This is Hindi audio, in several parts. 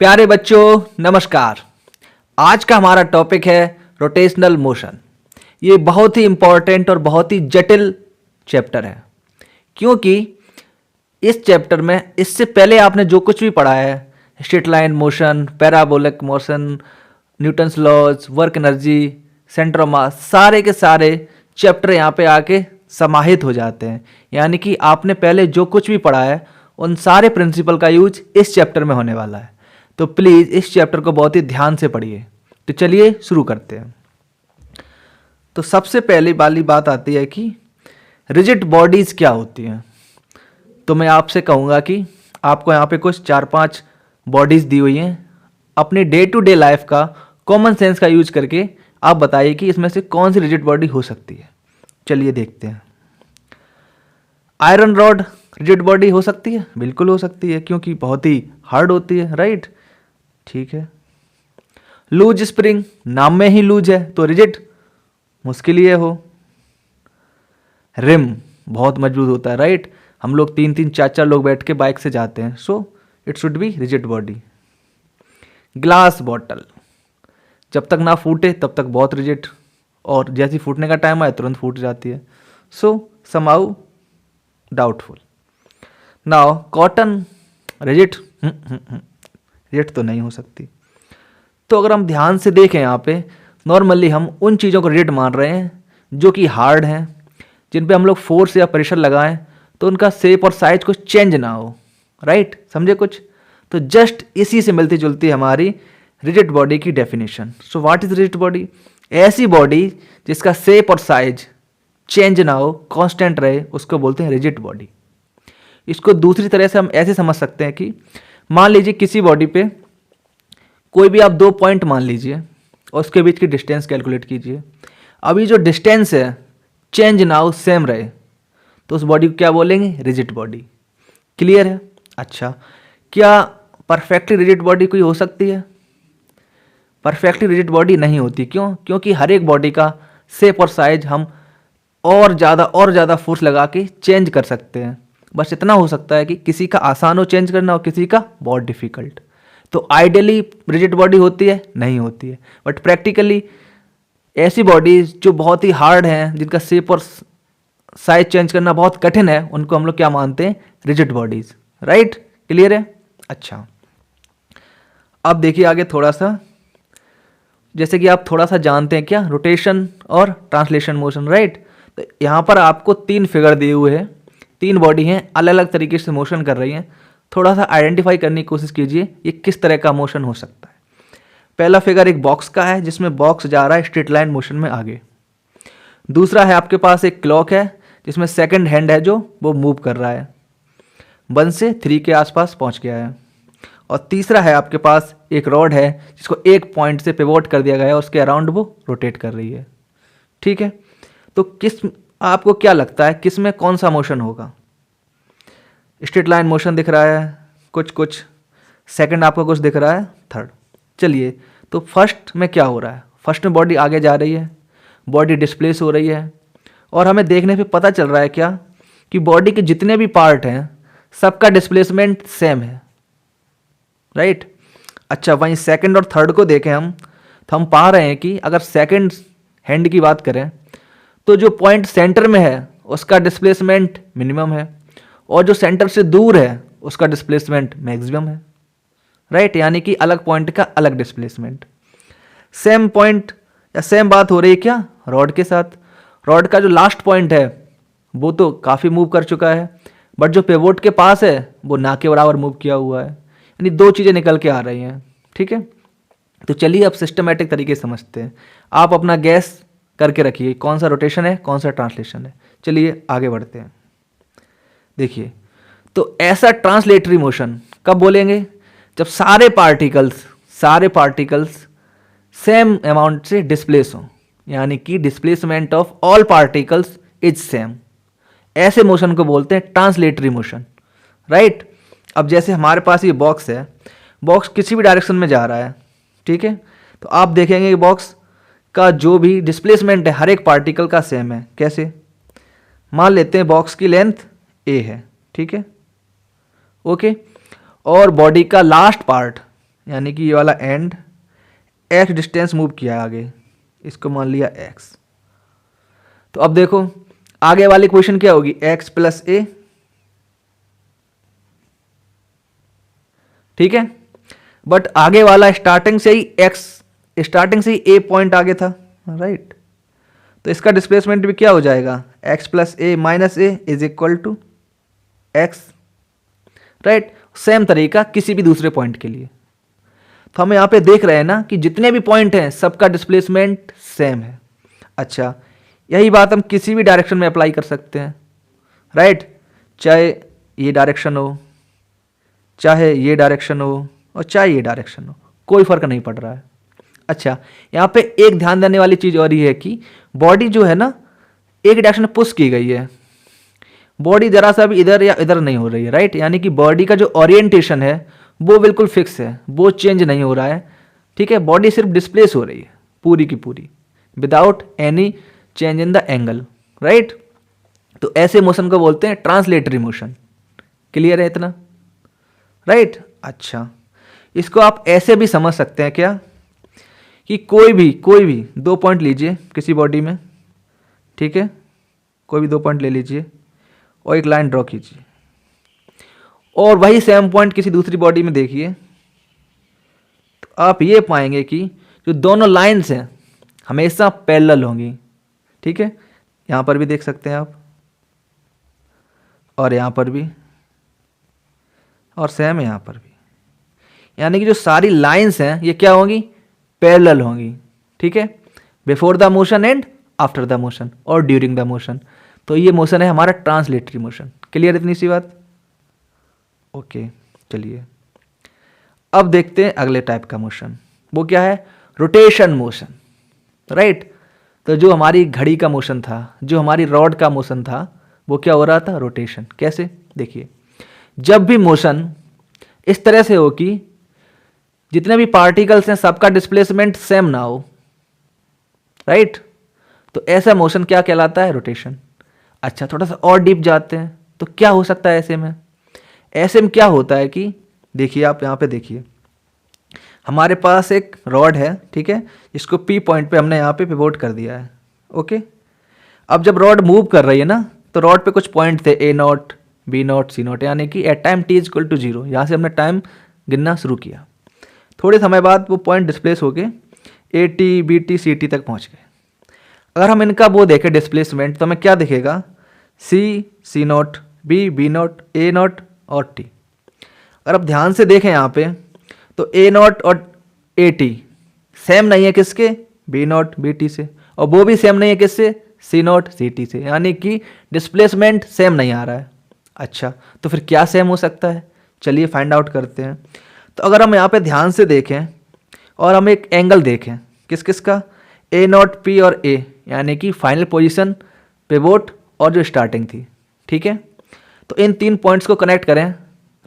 प्यारे बच्चों नमस्कार। आज का हमारा टॉपिक है रोटेशनल मोशन। ये बहुत ही इंपॉर्टेंट और बहुत ही जटिल चैप्टर है, क्योंकि इस चैप्टर में इससे पहले आपने जो कुछ भी पढ़ा है, straight line motion, parabolic motion, Newton's laws, work energy, centre of mass, सारे के सारे चैप्टर यहाँ पे आके समाहित हो जाते हैं। यानी कि आपने पहले जो कुछ भी पढ़ा है उन सारे प्रिंसिपल का यूज इस चैप्टर में होने वाला है। तो प्लीज़ इस चैप्टर को बहुत ही ध्यान से पढ़िए। तो चलिए शुरू करते हैं। तो सबसे पहली वाली बात आती है कि रिजिड बॉडीज़ क्या होती हैं। तो मैं आपसे कहूँगा कि आपको यहाँ पे कुछ 4-5 बॉडीज़ दी हुई हैं। अपनी डे टू डे लाइफ का कॉमन सेंस का यूज करके आप बताइए कि इसमें से कौन सी रिजिड बॉडी हो सकती है। चलिए देखते हैं। आयरन रॉड रिजिड बॉडी हो सकती है? बिल्कुल हो सकती है, क्योंकि बहुत ही हार्ड होती है, राइट? ठीक है। लूज स्प्रिंग, नाम में ही लूज है तो रिजिड मुश्किल ही है हो। रिम बहुत मजबूत होता है, राइट? हम लोग 3-3 4-4 लोग बैठ के बाइक से जाते हैं, so it should be rigid body. Glass bottle जब तक ना फूटे तब तक बहुत रिजिड, और जैसे फूटने का टाइम आए तुरंत फूट जाती है, सो somehow doubtful. Now cotton rigid, rigid तो नहीं हो सकती। तो अगर हम ध्यान से देखें यहाँ पे, नॉर्मली हम उन चीज़ों को रिजिड मान रहे हैं जो कि हार्ड हैं, जिन पे हम लोग फोर्स या प्रेशर लगाएं तो उनका शेप और साइज कुछ चेंज ना हो, राइट? समझे कुछ? तो जस्ट इसी से मिलती जुलती हमारी रिजिड बॉडी की definition. So what is rigid body? ऐसी बॉडी जिसका शेप और साइज चेंज ना हो, कांस्टेंट रहे, उसको बोलते हैं रिजिड बॉडी। इसको दूसरी तरह से हम ऐसे समझ सकते हैं कि मान लीजिए किसी बॉडी पे कोई भी आप 2 पॉइंट मान लीजिए और उसके बीच की डिस्टेंस कैलकुलेट कीजिए। अभी जो डिस्टेंस है चेंज ना हो, सेम रहे, तो उस बॉडी को क्या बोलेंगे? Rigid body. क्लियर है? अच्छा, क्या परफेक्टली रिजिड बॉडी कोई हो सकती है? परफेक्टली रिजिड बॉडी नहीं होती। क्यों? क्योंकि हर एक बॉडी का शेप और साइज हम और ज़्यादा फोर्स लगा के चेंज कर सकते हैं। बस इतना हो सकता है कि किसी का आसान हो चेंज करना और किसी का बहुत डिफिकल्ट। तो आइडियली रिजिड बॉडी होती है? नहीं होती है। बट प्रैक्टिकली ऐसी बॉडीज जो बहुत ही हार्ड हैं, जिनका शेप और साइज चेंज करना बहुत कठिन है, उनको हम लोग क्या मानते हैं? Rigid bodies, right? क्लियर है? अच्छा, अब देखिए आगे थोड़ा सा, जैसे कि आप थोड़ा सा जानते हैं क्या, रोटेशन और ट्रांसलेशन मोशन, राइट? तो यहाँ पर आपको 3 फिगर दिए हुए हैं, 3 बॉडी हैं, अलग अलग तरीके से मोशन कर रही हैं। थोड़ा सा आइडेंटिफाई करने की कोशिश कीजिए ये किस तरह का मोशन हो सकता है। पहला फिगर एक बॉक्स का है, जिसमें बॉक्स जा रहा है स्ट्रेट लाइन मोशन में आगे। दूसरा है आपके पास एक क्लॉक है, जिसमें सेकंड हैंड है जो वो मूव कर रहा है, 1 से 3 के आसपास पहुंच गया है। और तीसरा है आपके पास एक रॉड है, जिसको एक पॉइंट से पिवोट कर दिया गया है, उसके अराउंड वो रोटेट कर रही है। ठीक है, तो आपको क्या लगता है किस में कौन सा मोशन होगा? स्ट्रेट लाइन मोशन दिख रहा है कुछ, सेकंड आपको कुछ दिख रहा है, थर्ड। चलिए, तो फर्स्ट में क्या हो रहा है? फर्स्ट में बॉडी आगे जा रही है, बॉडी डिस्प्लेस हो रही है, और हमें देखने पे पता चल रहा है क्या कि बॉडी के जितने भी पार्ट हैं सबका डिस्प्लेसमेंट सेम है, राइट? अच्छा, वहीं सेकंड और थर्ड को देखें हम, तो हम पा रहे हैं कि अगर सेकंड हैंड की बात करें तो जो पॉइंट सेंटर में है उसका डिस्प्लेसमेंट मिनिमम है, और जो सेंटर से दूर है उसका डिस्प्लेसमेंट मैक्सिमम है, राइट? यानी कि अलग पॉइंट का अलग डिस्प्लेसमेंट। सेम पॉइंट या सेम बात हो रही है क्या रॉड के साथ? रॉड का जो लास्ट पॉइंट है वो तो काफ़ी मूव कर चुका है, बट जो पिवोट के पास है वो ना के बराबर मूव किया हुआ है, यानी 2 चीज़ें निकल के आ रही हैं। ठीक है, तो चलिए अब सिस्टमेटिक तरीके से समझते हैं। आप अपना गैस करके रखिए कौन सा रोटेशन है कौन सा ट्रांसलेशन है। चलिए आगे बढ़ते हैं। देखिए, तो ऐसा ट्रांसलेटरी मोशन कब बोलेंगे? जब सारे पार्टिकल्स सेम अमाउंट से डिस्प्लेस हो, यानी कि displacement of all particles is same. ऐसे मोशन को बोलते हैं ट्रांसलेटरी मोशन, राइट? अब जैसे हमारे पास ये बॉक्स है, बॉक्स किसी भी डायरेक्शन में जा रहा है, ठीक है? तो आप देखेंगे कि बॉक्स का जो भी डिस्प्लेसमेंट है हर एक पार्टिकल का सेम है। कैसे? मान लेते हैं बॉक्स की लेंथ a है, ठीक है, ओके, और बॉडी का लास्ट पार्ट यानी कि ये वाला एंड x डिस्टेंस मूव किया आगे, इसको मान लिया x। तो अब देखो आगे वाली इक्वेशन क्या होगी, x प्लस ए, ठीक है। बट आगे वाला स्टार्टिंग से ही स्टार्टिंग से ही ए पॉइंट आगे था, राइट। तो इसका डिस्प्लेसमेंट भी क्या हो जाएगा, x plus A minus A is equal to X, right. Same तरीका किसी भी दूसरे पॉइंट के लिए। तो हम यहाँ पे देख रहे हैं ना कि जितने भी पॉइंट हैं सबका डिस्प्लेसमेंट सेम है। अच्छा, यही बात हम किसी भी डायरेक्शन में अप्लाई कर सकते हैं, राइट। चाहे ये डायरेक्शन हो, चाहे ये डायरेक्शन हो, और चाहे ये डायरेक्शन हो, कोई फर्क नहीं पड़ रहा है। अच्छा, यहाँ पे एक ध्यान देने वाली चीज़ और ये है कि बॉडी जो है ना एक डायरेक्शन में पुश की गई है, बॉडी जरा सा भी इधर या इधर नहीं हो रही है, राइट। यानी कि बॉडी का जो ओरिएंटेशन है वो बिल्कुल फिक्स है, वो चेंज नहीं हो रहा है, ठीक है। बॉडी सिर्फ डिस्प्लेस हो रही है पूरी की पूरी without any change in the angle, right. तो ऐसे मोशन को बोलते हैं ट्रांसलेटरी मोशन। क्लियर है इतना, राइट। अच्छा, इसको आप ऐसे भी समझ सकते हैं क्या कि कोई भी दो पॉइंट लीजिए किसी बॉडी में, ठीक है, कोई भी दो पॉइंट ले लीजिए और एक लाइन ड्रॉ कीजिए, और वही सेम पॉइंट किसी दूसरी बॉडी में देखिए, तो आप ये पाएंगे कि जो दोनों लाइंस हैं हमेशा पैरेलल होंगी, ठीक है। यहाँ पर भी देख सकते हैं आप, और यहाँ पर भी, और सेम है यहाँ पर भी। यानी कि जो सारी लाइंस हैं ये क्या होंगी, पैरेलल होंगी, ठीक है, before the motion and after the motion और ड्यूरिंग द मोशन। तो ये मोशन है हमारा ट्रांसलेटरी मोशन। क्लियर इतनी सी बात, ओके। चलिए अब देखते हैं अगले टाइप का मोशन, वो क्या है, रोटेशन मोशन, राइट। तो जो हमारी घड़ी का मोशन था, जो हमारी रॉड का मोशन था, वो क्या हो रहा था, रोटेशन। कैसे, देखिए, जब भी मोशन इस तरह से हो कि जितने भी पार्टिकल्स हैं सबका डिस्प्लेसमेंट सेम ना हो, राइट, तो ऐसा मोशन क्या कहलाता है, रोटेशन। अच्छा, थोड़ा सा और डीप जाते हैं तो क्या हो सकता है ऐसे में, ऐसे में क्या होता है कि देखिए आप यहाँ पे देखिए, हमारे पास एक रॉड है, ठीक है, इसको पी पॉइंट पे हमने यहाँ पे पिवोट कर दिया है, ओके। अब जब रॉड मूव कर रही है ना, तो रॉड पे कुछ पॉइंट थे A not, B not, C not, यानी कि at time T is equal to 0, यहाँ से हमने टाइम गिनना शुरू किया। थोड़े समय बाद वो पॉइंट डिस्प्लेस होके A T, B T, C T तक पहुँच गए। अगर हम इनका वो देखें डिस्प्लेसमेंट, तो हमें क्या दिखेगा, C, C not, B, B not, A not और टी। अगर आप ध्यान से देखें यहाँ पे, तो ए नॉट और ए टी सेम नहीं है किसके, बी नॉट बी टी से, और वो भी सेम नहीं है किससे, सी नॉट सी टी से, यानी कि डिस्प्लेसमेंट सेम नहीं आ रहा है। अच्छा, तो फिर क्या सेम हो सकता है, चलिए फाइंड आउट करते हैं। तो अगर हम यहाँ पे ध्यान से देखें और हम एक एंगल देखें किस किस का, ए नॉट, पी और ए, यानी कि फाइनल पोजीशन, पिवोट और जो स्टार्टिंग थी, ठीक है। तो इन तीन पॉइंट्स को कनेक्ट करें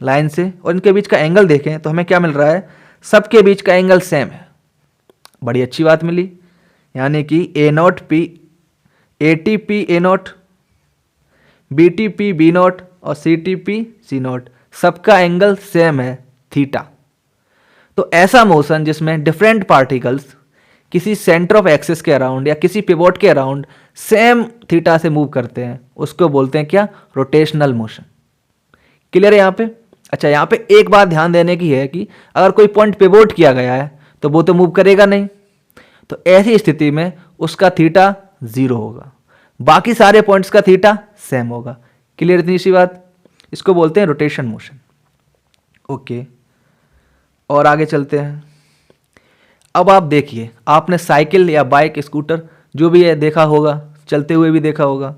लाइन से और इनके बीच का एंगल देखें, तो हमें क्या मिल रहा है, सबके बीच का एंगल सेम है। बड़ी अच्छी बात मिली, यानी कि A not P, A T P A not, B T P B not और C T P C not, सबका एंगल सेम है, थीटा। तो ऐसा मोशन जिसमें डिफरेंट पार्टिकल्स किसी सेंटर ऑफ एक्सिस के अराउंड या किसी पिवोट के अराउंड सेम थीटा से मूव करते हैं, उसको बोलते हैं क्या, रोटेशनल मोशन। क्लियर है यहाँ पे। अच्छा, यहाँ पे एक बात ध्यान देने की है कि अगर कोई पॉइंट पिवोट किया गया है तो वो तो मूव करेगा नहीं, तो ऐसी स्थिति में उसका थीटा 0 होगा, बाकी सारे पॉइंट्स का थीटा सेम होगा। क्लियर इतनी सी बात, इसको बोलते हैं रोटेशन मोशन, ओके। और आगे चलते हैं। अब आप देखिए, आपने साइकिल या बाइक, स्कूटर जो भी है देखा होगा, चलते हुए भी देखा होगा,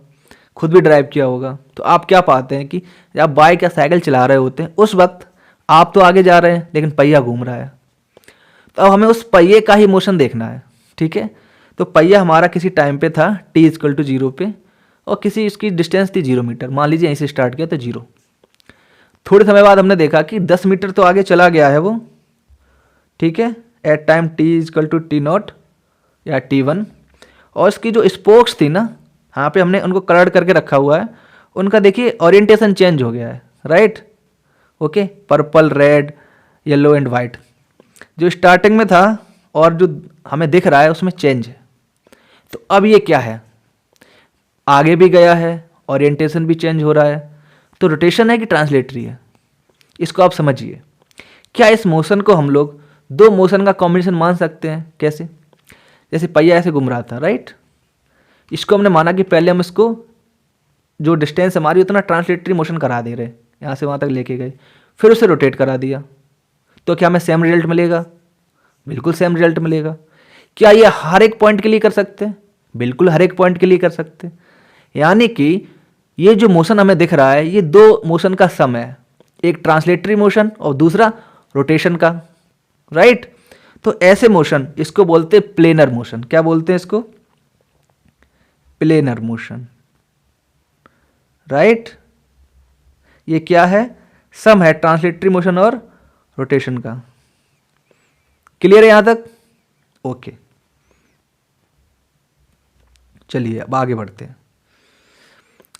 खुद भी ड्राइव किया होगा। तो आप क्या पाते हैं कि जब आप बाइक या साइकिल चला रहे होते हैं, उस वक्त आप तो आगे जा रहे हैं लेकिन पहिया घूम रहा है, तो अब हमें उस पहिए का ही मोशन देखना है, ठीक है। तो पहिया हमारा किसी टाइम पे था t इक्वल टू 0 पे, और किसी इसकी डिस्टेंस थी 0 मीटर, मान लीजिए यहीं से स्टार्ट किया तो 0। थोड़े समय बाद हमने देखा कि 10 मीटर तो आगे चला गया है वो, ठीक है, at time t equal to T naught या t1, और इसकी जो स्पोक्स थी ना, यहाँ पे हमने उनको कलर करके रखा हुआ है, उनका देखिए ओरिएंटेशन चेंज हो गया है, right, okay, purple, red, yellow and white. जो स्टार्टिंग में था और जो हमें दिख रहा है उसमें चेंज है। तो अब ये क्या है, आगे भी गया है, ओरिएंटेशन भी चेंज हो रहा है, तो रोटेशन है कि ट्रांसलेटरी है, इसको आप समझिए। क्या इस मोशन को हम लोग दो मोशन का कॉम्बिनेशन मान सकते हैं? कैसे? जैसे पहिया ऐसे घूम रहा था, राइट, इसको हमने माना कि पहले हम इसको जो डिस्टेंस हमारी उतना ट्रांसलेटरी मोशन करा दे रहे, यहाँ से वहाँ तक लेके गए, फिर उसे रोटेट करा दिया, तो क्या हमें सेम रिजल्ट मिलेगा? बिल्कुल सेम रिजल्ट मिलेगा। क्या ये हर एक पॉइंट के लिए कर सकते हैं? बिल्कुल हर एक पॉइंट के लिए कर सकते हैं। यानी कि ये जो मोशन हमें दिख रहा है ये दो मोशन का सम है, एक ट्रांसलेटरी मोशन और दूसरा रोटेशन का, राइट। तो ऐसे मोशन इसको बोलते हैं प्लेनर मोशन। क्या बोलते हैं इसको? Planar motion, right. ये क्या है? सम है ट्रांसलेटरी मोशन और रोटेशन का। क्लियर है यहां तक? ओके, चलिए अब आगे बढ़ते हैं।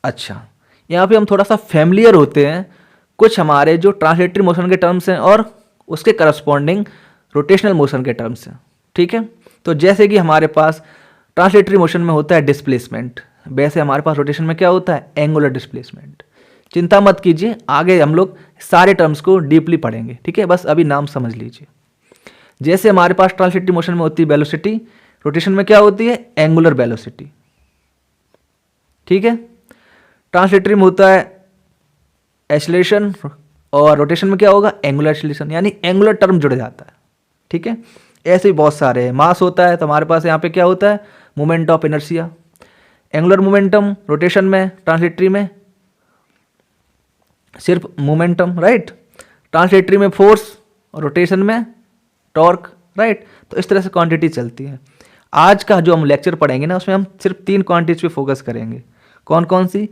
अच्छा, यहां पे हम थोड़ा सा फैमिलियर होते हैं कुछ हमारे जो ट्रांसलेटरी मोशन के टर्म्स हैं और उसके करस्पॉन्डिंग रोटेशनल मोशन के टर्म्स हैं, ठीक है। तो जैसे कि हमारे पास ट्रांसलेटरी मोशन में होता है डिस्प्लेसमेंट, वैसे हमारे पास रोटेशन में क्या होता है? Angular displacement. चिंता मत कीजिए, आगे हम लोग सारे टर्म्स को डीपली पढ़ेंगे, ठीक है, बस अभी नाम समझ लीजिए। जैसे हमारे पास ट्रांसलेटरी मोशन में होती है वेलोसिटी, रोटेशन में क्या होती है? एंगुलर वेलोसिटी, ठीक है। ट्रांसलेटरी में होता है एक्सीलरेशन और रोटेशन में क्या होगा? एंगुलर एक्सीलरेशन, यानी एंगुलर टर्म जुड़ जाता है, ठीक है। ऐसे ही बहुत सारे हैं। मास होता है तो हमारे पास यहाँ पे क्या होता है? Moment of inertia. Angular momentum rotation में, ट्रांसलेटरी में सिर्फ मोमेंटम, राइट। ट्रांसलेटरी में फोर्स और रोटेशन में टॉर्क, राइट। तो इस तरह से क्वांटिटी चलती है। आज का जो हम लेक्चर पढ़ेंगे ना उसमें हम सिर्फ 3 क्वांटिटीज पे फोकस करेंगे। कौन कौन सी?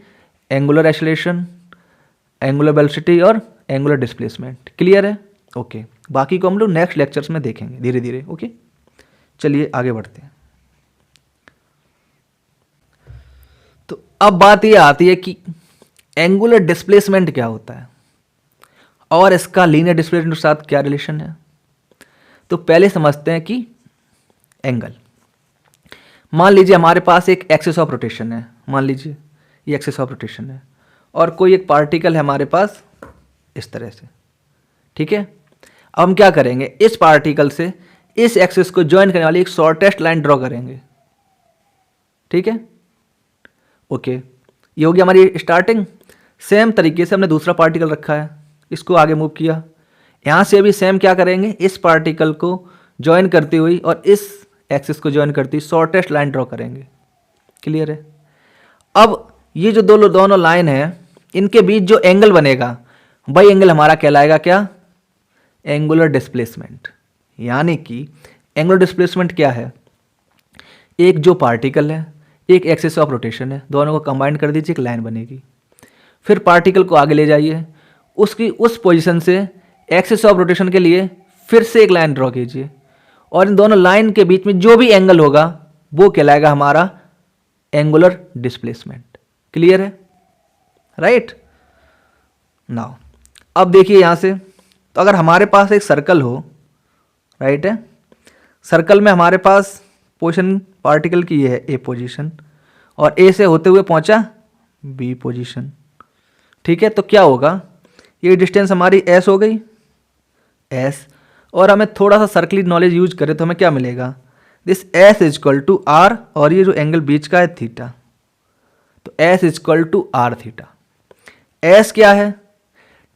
एंगुलर एक्सीलरेशन, एंगुलर वेलोसिटी और एंगुलर डिस्प्लेसमेंट। क्लियर है? ओके, बाकी को हम लोग नेक्स्ट लेक्चर्स में देखेंगे धीरे धीरे। ओके, चलिए आगे बढ़ते हैं। तो अब बात ये आती है कि एंगुलर डिस्प्लेसमेंट क्या होता है और इसका लीनियर डिस्प्लेसमेंट के साथ क्या रिलेशन है। तो पहले समझते हैं कि एंगल, मान लीजिए हमारे पास एक एक्सिस ऑफ रोटेशन है, मान लीजिए ये एक्सिस ऑफ रोटेशन है और कोई एक पार्टिकल है हमारे पास इस तरह से, ठीक है। अब हम क्या करेंगे? इस पार्टिकल से इस एक्सिस को ज्वाइन करने वाली एक शॉर्टेस्ट लाइन ड्रॉ करेंगे, ठीक है। ओके, ये हो गया हमारी स्टार्टिंग। सेम तरीके से हमने दूसरा पार्टिकल रखा है, इसको आगे मूव किया, यहाँ से भी सेम क्या करेंगे? इस पार्टिकल को ज्वाइन करती हुई और इस एक्सिस को ज्वाइन करती हुई शॉर्टेस्ट लाइन ड्रॉ करेंगे। क्लियर है? अब ये जो दोनों लाइन है इनके बीच जो एंगल बनेगा वही एंगल हमारा कहलाएगा क्या? Angular displacement. यानी कि एंगुलर डिस्प्लेसमेंट क्या है? एक जो पार्टिकल है, एक एक्सिस ऑफ रोटेशन है, दोनों को कंबाइन कर दीजिए, एक लाइन बनेगी। फिर पार्टिकल को आगे ले जाइए, उसकी उस पोजीशन से एक्सिस ऑफ रोटेशन के लिए फिर से एक लाइन ड्रॉ कीजिए और इन दोनों लाइन के बीच में जो भी एंगल होगा वो कहलाएगा हमारा एंगुलर डिस्प्लेसमेंट। क्लियर है? राइट नाउ अब देखिए यहां से, तो अगर हमारे पास एक सर्कल हो, राइट है, सर्कल में हमारे पास पोजीशन पार्टिकल की ये है ए पोजीशन और ए से होते हुए पहुंचा बी पोजीशन, ठीक है। तो क्या होगा? ये डिस्टेंस हमारी एस हो गई, एस, और हमें थोड़ा सा सर्कली नॉलेज यूज करें तो हमें क्या मिलेगा? This s is equal to r और ये जो एंगल बीच का है थीटा, तो s is equal to r theta. S क्या है?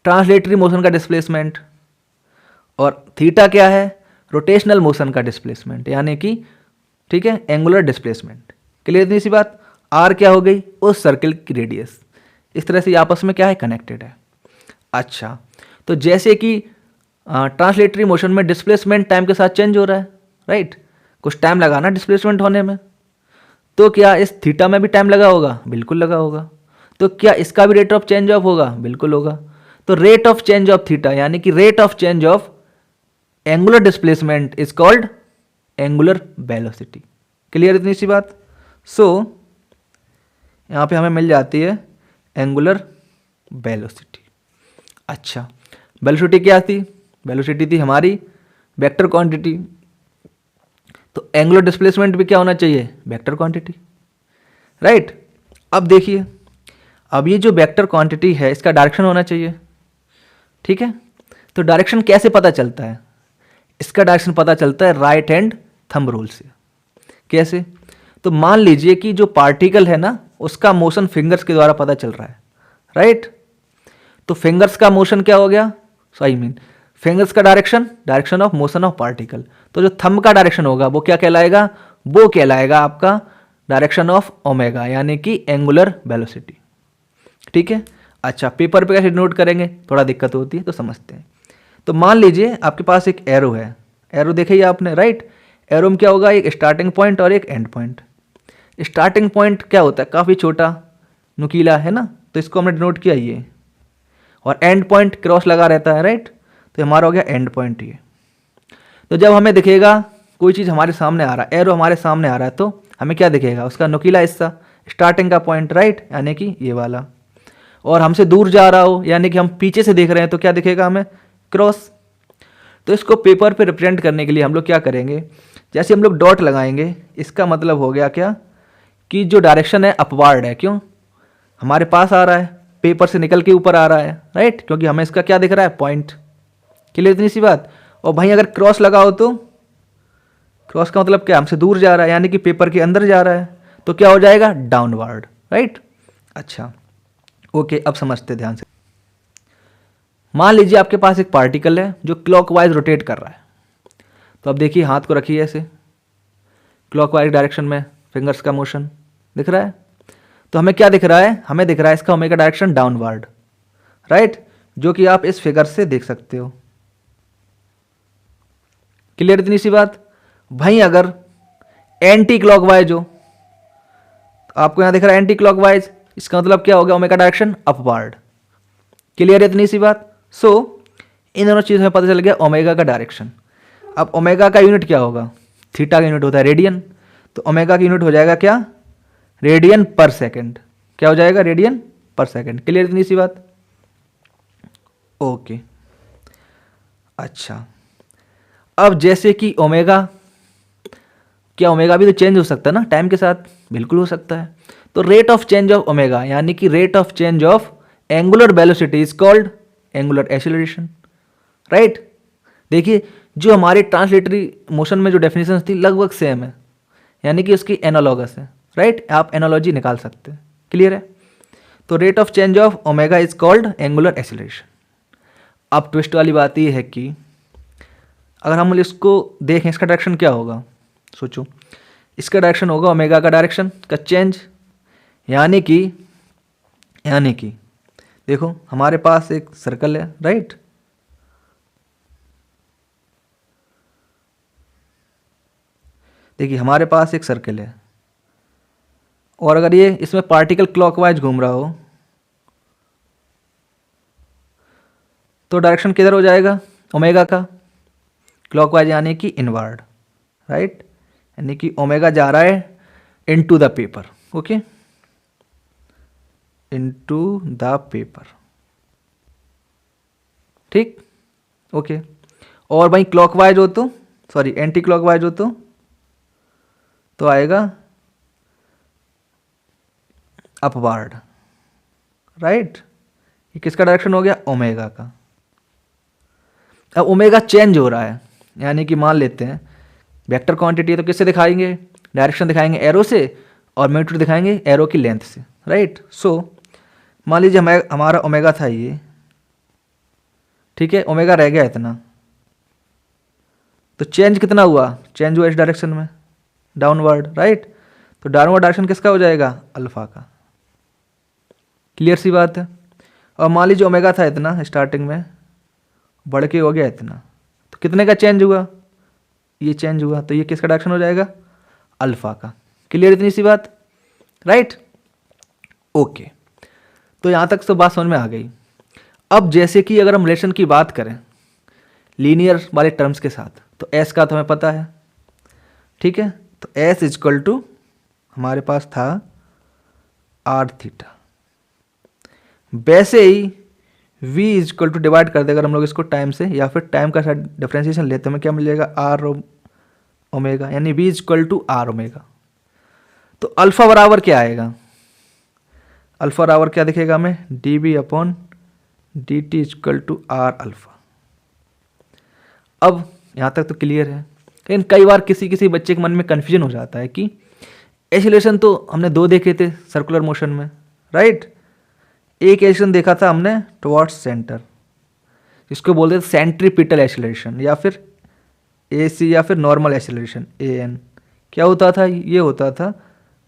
ट्रांसलेटरी मोशन का डिस्प्लेसमेंट और थीटा क्या है? रोटेशनल मोशन का डिस्प्लेसमेंट, यानी कि ठीक है एंगुलर डिस्प्लेसमेंट। क्लियर इतनी सी बात? आर क्या हो गई? उस सर्कल की रेडियस। इस तरह से आपस में क्या है? कनेक्टेड है। अच्छा, तो जैसे कि ट्रांसलेटरी मोशन में डिस्प्लेसमेंट टाइम के साथ चेंज हो रहा है, राइट, कुछ टाइम लगा ना डिस्प्लेसमेंट होने में, तो क्या इस थीटा में भी टाइम लगा होगा? बिल्कुल लगा होगा। तो क्या इसका भी रेट ऑफ चेंज ऑफ होगा? बिल्कुल होगा। तो rate of change of theta यानी कि rate of change of angular displacement is called angular velocity. Clear इतनी सी बात? सो यहां पे हमें मिल जाती है एंगुलर वेलोसिटी। अच्छा, वेलोसिटी क्या थी? वेलोसिटी थी हमारी वेक्टर क्वांटिटी, तो एंगुलर डिस्प्लेसमेंट भी क्या होना चाहिए, वेक्टर क्वांटिटी, राइट। अब देखिए, अब ये जो वेक्टर क्वांटिटी है इसका डायरेक्शन होना चाहिए, ठीक है। तो डायरेक्शन कैसे पता चलता है, इसका डायरेक्शन पता चलता है राइट हैंड थंब रूल से। कैसे, तो मान लीजिए कि जो पार्टिकल है ना उसका मोशन फिंगर्स के द्वारा पता चल रहा है, राइट। तो फिंगर्स का मोशन क्या हो गया, सो आई मीन फिंगर्स का direction, direction of motion of particle. तो जो थंब का डायरेक्शन होगा वो क्या कहलाएगा, वो कहलाएगा आपका डायरेक्शन ऑफ ओमेगा, यानी कि एंगुलर वेलोसिटी, ठीक है। अच्छा, पेपर पे कैसे नोट करेंगे, थोड़ा दिक्कत होती है तो समझते हैं। तो मान लीजिए आपके पास एक एरो है, एरो देखिए आपने, राइट। एरो में क्या होगा, एक स्टार्टिंग पॉइंट और एक एंड पॉइंट। स्टार्टिंग पॉइंट क्या होता है, काफ़ी छोटा नुकीला है ना, तो इसको हमने डिनोट किया ये, और एंड पॉइंट क्रॉस लगा रहता है, राइट। तो हमारा हो गया एंड पॉइंट ये। तो जब हमें दिखेगा कोई चीज़ हमारे सामने आ रहा है, एरो हमारे सामने आ रहा है, तो हमें क्या दिखेगा, उसका नुकीला हिस्सा, स्टार्टिंग का पॉइंट, राइट, यानी कि ये वाला। और हमसे दूर जा रहा हो, यानी कि हम पीछे से देख रहे हैं, तो क्या दिखेगा हमें, क्रॉस। तो इसको पेपर पे रिप्रेजेंट करने के लिए हम लोग क्या करेंगे, जैसे हम लोग डॉट लगाएंगे, इसका मतलब हो गया क्या कि जो डायरेक्शन है अपवार्ड है। क्यों, हमारे पास आ रहा है, पेपर से निकल के ऊपर आ रहा है, राइट, क्योंकि हमें इसका क्या दिख रहा है, पॉइंट। क्लियर, इतनी सी बात। और भाई अगर क्रॉस लगाओ तो क्रॉस का मतलब क्या, हमसे दूर जा रहा है, यानी कि पेपर के अंदर जा रहा है, तो क्या हो जाएगा, डाउनवर्ड, राइट। अच्छा ओके, अब समझते ध्यान से। मान लीजिए आपके पास एक पार्टिकल है जो क्लॉकवाइज रोटेट कर रहा है। तो अब देखिए, हाथ को रखिए ऐसे, क्लॉकवाइज डायरेक्शन में फिंगर्स का मोशन दिख रहा है। तो हमें क्या दिख रहा है, हमें दिख रहा है इसका ओमेगा डायरेक्शन डाउनवर्ड, राइट, जो कि आप इस फिगर से देख सकते हो। क्लियर, इतनी सी बात। भाई अगर एंटी क्लॉकवाइज हो, तो आपको यहां दिख रहा है एंटी क्लॉकवाइज, इसका मतलब क्या हो गया, ओमेगा डायरेक्शन अपवर्ड। क्लियर, इतनी सी बात। सो इन दोनों चीज़ों में पता चल गया ओमेगा का डायरेक्शन। अब ओमेगा का यूनिट क्या होगा, थीटा का यूनिट होता है रेडियन, तो ओमेगा का यूनिट हो जाएगा क्या, रेडियन पर सेकंड। क्या हो जाएगा, रेडियन पर सेकंड। क्लियर, इतनी सी बात। ओके, अच्छा, अब जैसे कि ओमेगा, क्या ओमेगा भी तो चेंज हो सकता है ना टाइम के साथ, बिल्कुल हो सकता है। तो rate of change of omega, यानी कि rate of change of angular velocity is called angular acceleration, right. देखिए, जो हमारी ट्रांसलेटरी मोशन में जो डेफिनेशन थी लगभग सेम है, यानी कि उसकी एनालॉगस है, राइट। आप एनालॉजी निकाल सकते हैं। क्लियर है। तो rate of change of omega is called angular acceleration. अब ट्विस्ट वाली बात यह है कि अगर हम इसको देखें, इसका डायरेक्शन क्या होगा, सोचो, इसका डायरेक्शन होगा ओमेगा का डायरेक्शन का चेंज, यानी कि देखो हमारे पास एक सर्कल है, राइट। देखिए हमारे पास एक सर्कल है, और अगर ये इसमें पार्टिकल क्लॉकवाइज घूम रहा हो तो डायरेक्शन किधर हो जाएगा, ओमेगा का क्लॉकवाइज, यानी कि इनवर्ड, राइट, यानी कि ओमेगा जा रहा है into the paper, okay, into the paper, ठीक, ओके। और भाई क्लॉकवाइज हो तो, सॉरी एंटी क्लॉकवाइज हो तो आएगा अपवार्ड, राइट। ये किसका डायरेक्शन हो गया, ओमेगा का। अब ओमेगा चेंज हो रहा है, यानी कि मान लेते हैं वेक्टर क्वांटिटी है तो किससे दिखाएंगे, डायरेक्शन दिखाएंगे एरो से, और मैग्नीट्यूड दिखाएंगे एरो की लेंथ से, राइट। सो मान लीजिए हमारा ओमेगा था ये, ठीक है, ओमेगा रह गया इतना, तो चेंज कितना हुआ, चेंज हुआ इस डायरेक्शन में डाउनवर्ड, राइट। तो डाउनवर्ड डायरेक्शन किसका हो जाएगा, अल्फा का। क्लियर सी बात है। और मान लीजिए ओमेगा था इतना स्टार्टिंग में, बढ़ के हो गया इतना, तो कितने का चेंज हुआ, ये चेंज हुआ, तो ये किसका डायरेक्शन हो जाएगा, अल्फा का। क्लियर, इतनी सी बात, राइट, ओके। तो यहाँ तक तो बात समझ में आ गई। अब जैसे कि अगर हम रिलेशन की बात करें लीनियर वाले टर्म्स के साथ, तो एस का तो हमें पता है, ठीक है। तो एस इजक्वल टू हमारे पास था आर थीटा। वैसे ही v is equal to divide कर दे अगर हम लोग इसको टाइम से, या फिर टाइम का डिफ्रेंसिएशन लेते हैं, हमें क्या मिल जाएगा आर ओमेगा, यानी v is equal to r omega. तो अल्फा बराबर क्या आएगा, अल्फा बराबर क्या दिखेगा हमें, d b upon D t is equal to r alpha. अब यहाँ तक तो क्लियर है, लेकिन कई बार किसी किसी बच्चे के मन में कन्फ्यूजन हो जाता है कि एक्सीलरेशन तो हमने दो देखे थे सर्कुलर मोशन में, राइट। एक एक्सीलरेशन देखा था हमने टुवर्ड्स सेंटर, जिसको बोलते थे सेंट्रीपिटल एक्सीलरेशन, या फिर ए सी, या फिर नॉर्मल एक्सीलरेशन ए एन। क्या होता था, ये होता था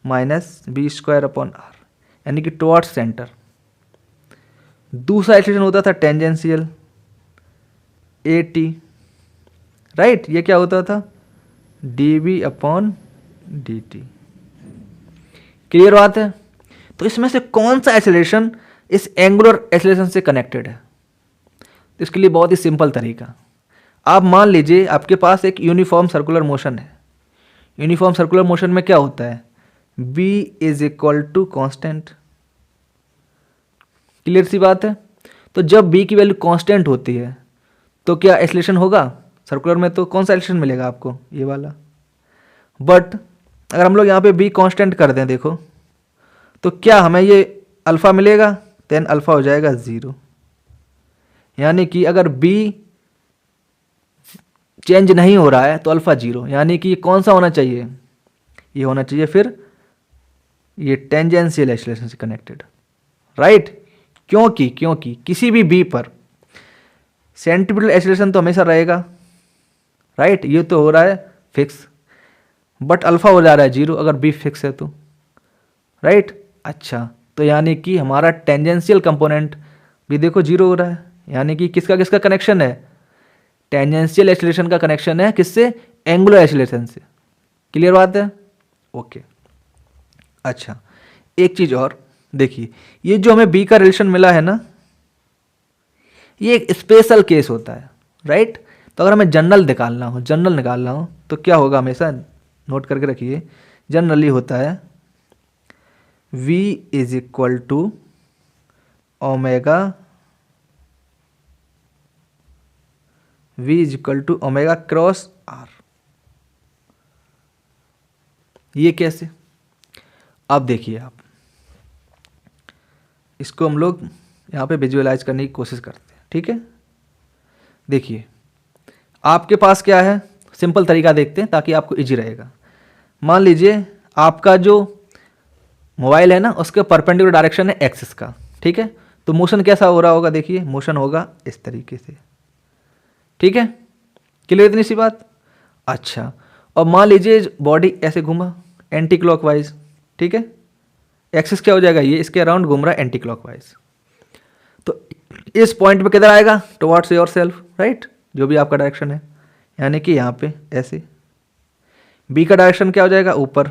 minus b square upon r, यानी कि टुवर्ड्स सेंटर। दूसरा एक्सीलरेशन होता था टेंजेंशियल ए टी, राइट। ये क्या होता था d b upon D t. Clear बात है। तो इसमें से कौन सा एक्सीलरेशन इस एंगुलर एक्सीलरेशन से कनेक्टेड है, तो इसके लिए बहुत ही सिंपल तरीका, आप मान लीजिए आपके पास एक यूनिफॉर्म सर्कुलर मोशन है। यूनिफॉर्म सर्कुलर मोशन में क्या होता है, b is equal to constant. Clear सी बात है। तो जब b की वैल्यू कांस्टेंट होती है तो क्या एक्सीलरेशन होगा सर्कुलर में, तो कौन सा एक्सीलरेशन मिलेगा आपको, ये वाला। बट अगर हम लोग यहाँ पे b कांस्टेंट कर दें, देखो तो क्या हमें ये अल्फा मिलेगा, देन अल्फा हो जाएगा 0। यानी कि अगर b चेंज नहीं हो रहा है तो अल्फा 0, यानी कि कौन सा होना चाहिए, ये होना चाहिए फिर ये टेंजेंशियल एक्सीलरेशन से कनेक्टेड, राइट। क्योंकि किसी भी बी पर सेंट्रीपिटल एक्सीलरेशन तो हमेशा रहेगा, राइट। ये तो हो रहा है फिक्स, बट अल्फा हो जा रहा है 0 अगर बी फिक्स है तो, राइट। अच्छा, तो यानी कि हमारा टेंजेंशियल कंपोनेंट भी देखो 0 हो रहा है, यानी कि किसका किसका कनेक्शन है, टेंजेंशियल एक्सीलरेशन का कनेक्शन है किससे, एंगुलर एक्सीलरेशन से। क्लियर बात है, ओके। अच्छा, एक चीज और देखिए, ये जो हमें बी का रिलेशन मिला है ना, ये एक स्पेशल केस होता है, राइट। तो अगर हमें जनरल निकालना हो तो क्या होगा, हमेशा नोट करके रखिए, जनरली होता है v is equal to omega, v is equal to omega cross r. ये कैसे, अब देखिए आप इसको हम लोग यहाँ पे विजुअलाइज करने की कोशिश करते हैं, ठीक है। देखिए आपके पास क्या है, सिंपल तरीका देखते हैं ताकि आपको इजी रहेगा। मान लीजिए आपका जो मोबाइल है ना, उसके परपेंडिकुलर डायरेक्शन है एक्सिस का, ठीक है। तो मोशन कैसा हो रहा होगा, देखिए मोशन होगा इस तरीके से, ठीक है। क्लियर इतनी सी बात। अच्छा, और मान लीजिए बॉडी ऐसे घूमा एंटी क्लॉकवाइज, ठीक है। एक्सिस क्या हो जाएगा, ये इसके अराउंड घूम रहा है एंटी क्लॉकवाइज। तो इस पॉइंट पे किधर आएगा, टुवर्ड्स योर सेल्फ, राइट, जो भी आपका डायरेक्शन है। यानी कि यहाँ पे ऐसे बी का डायरेक्शन क्या हो जाएगा, ऊपर,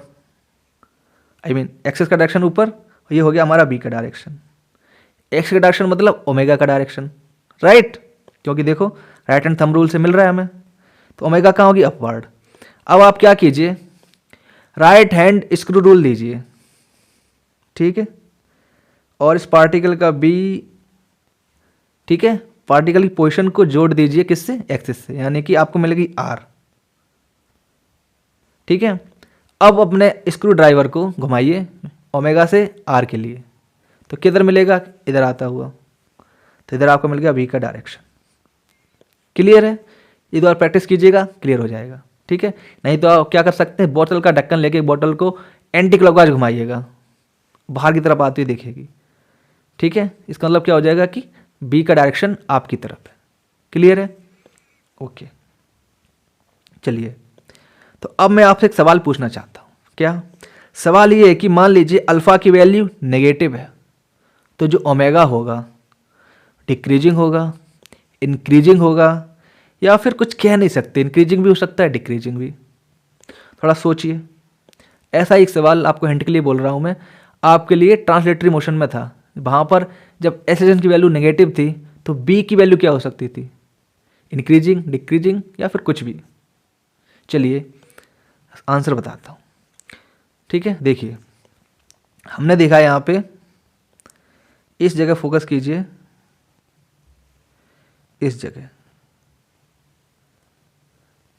आई मीन एक्सिस का डायरेक्शन ऊपर, ये हो गया हमारा बी का डायरेक्शन। एक्स का डायरेक्शन मतलब ओमेगा का डायरेक्शन, राइट, क्योंकि देखो राइट हैंड थंब रूल से मिल रहा है हमें, तो ओमेगा कहाँ होगी, अपवर्ड। अब आप क्या कीजिए, राइट हैंड स्क्रू रूल दीजिए, ठीक है, और इस पार्टिकल का बी, ठीक है, पार्टिकल की पोजीशन को जोड़ दीजिए किससे, एक्सिस से, यानी कि आपको मिलेगी आर, ठीक है। अब अपने स्क्रू ड्राइवर को घुमाइए ओमेगा से आर के लिए, तो किधर मिलेगा, इधर आता हुआ, तो इधर आपको मिल गया बी का डायरेक्शन। क्लियर है, इधर और प्रैक्टिस कीजिएगा, क्लियर हो जाएगा, ठीक है। नहीं तो आप क्या कर सकते हैं, बोतल का ढक्कन लेके बोतल को एंटी क्लॉकवाइज घुमाइएगा, बाहर की तरफ आती हुई दिखेगी, ठीक है। इसका मतलब क्या हो जाएगा कि बी का डायरेक्शन आपकी तरफ है। क्लियर है, ओके। चलिए, तो अब मैं आपसे एक सवाल पूछना चाहता हूँ। क्या सवाल ये है कि मान लीजिए अल्फा की वैल्यू नेगेटिव है, तो जो ओमेगा होगा डिक्रीजिंग होगा, इंक्रीजिंग होगा, या फिर कुछ कह नहीं सकते, इंक्रीजिंग भी हो सकता है डिक्रीजिंग भी। थोड़ा सोचिए, ऐसा एक सवाल आपको हिंट के लिए बोल रहा हूँ मैं, आपके लिए ट्रांसलेटरी मोशन में था, वहाँ पर जब एक्सीलरेशन की वैल्यू नेगेटिव थी तो बी की वैल्यू क्या हो सकती थी, इंक्रीजिंग, डिक्रीजिंग, या फिर कुछ भी। चलिए आंसर बताता हूँ, ठीक है। देखिए हमने देखा यहाँ पे, इस जगह फोकस कीजिए, इस जगह,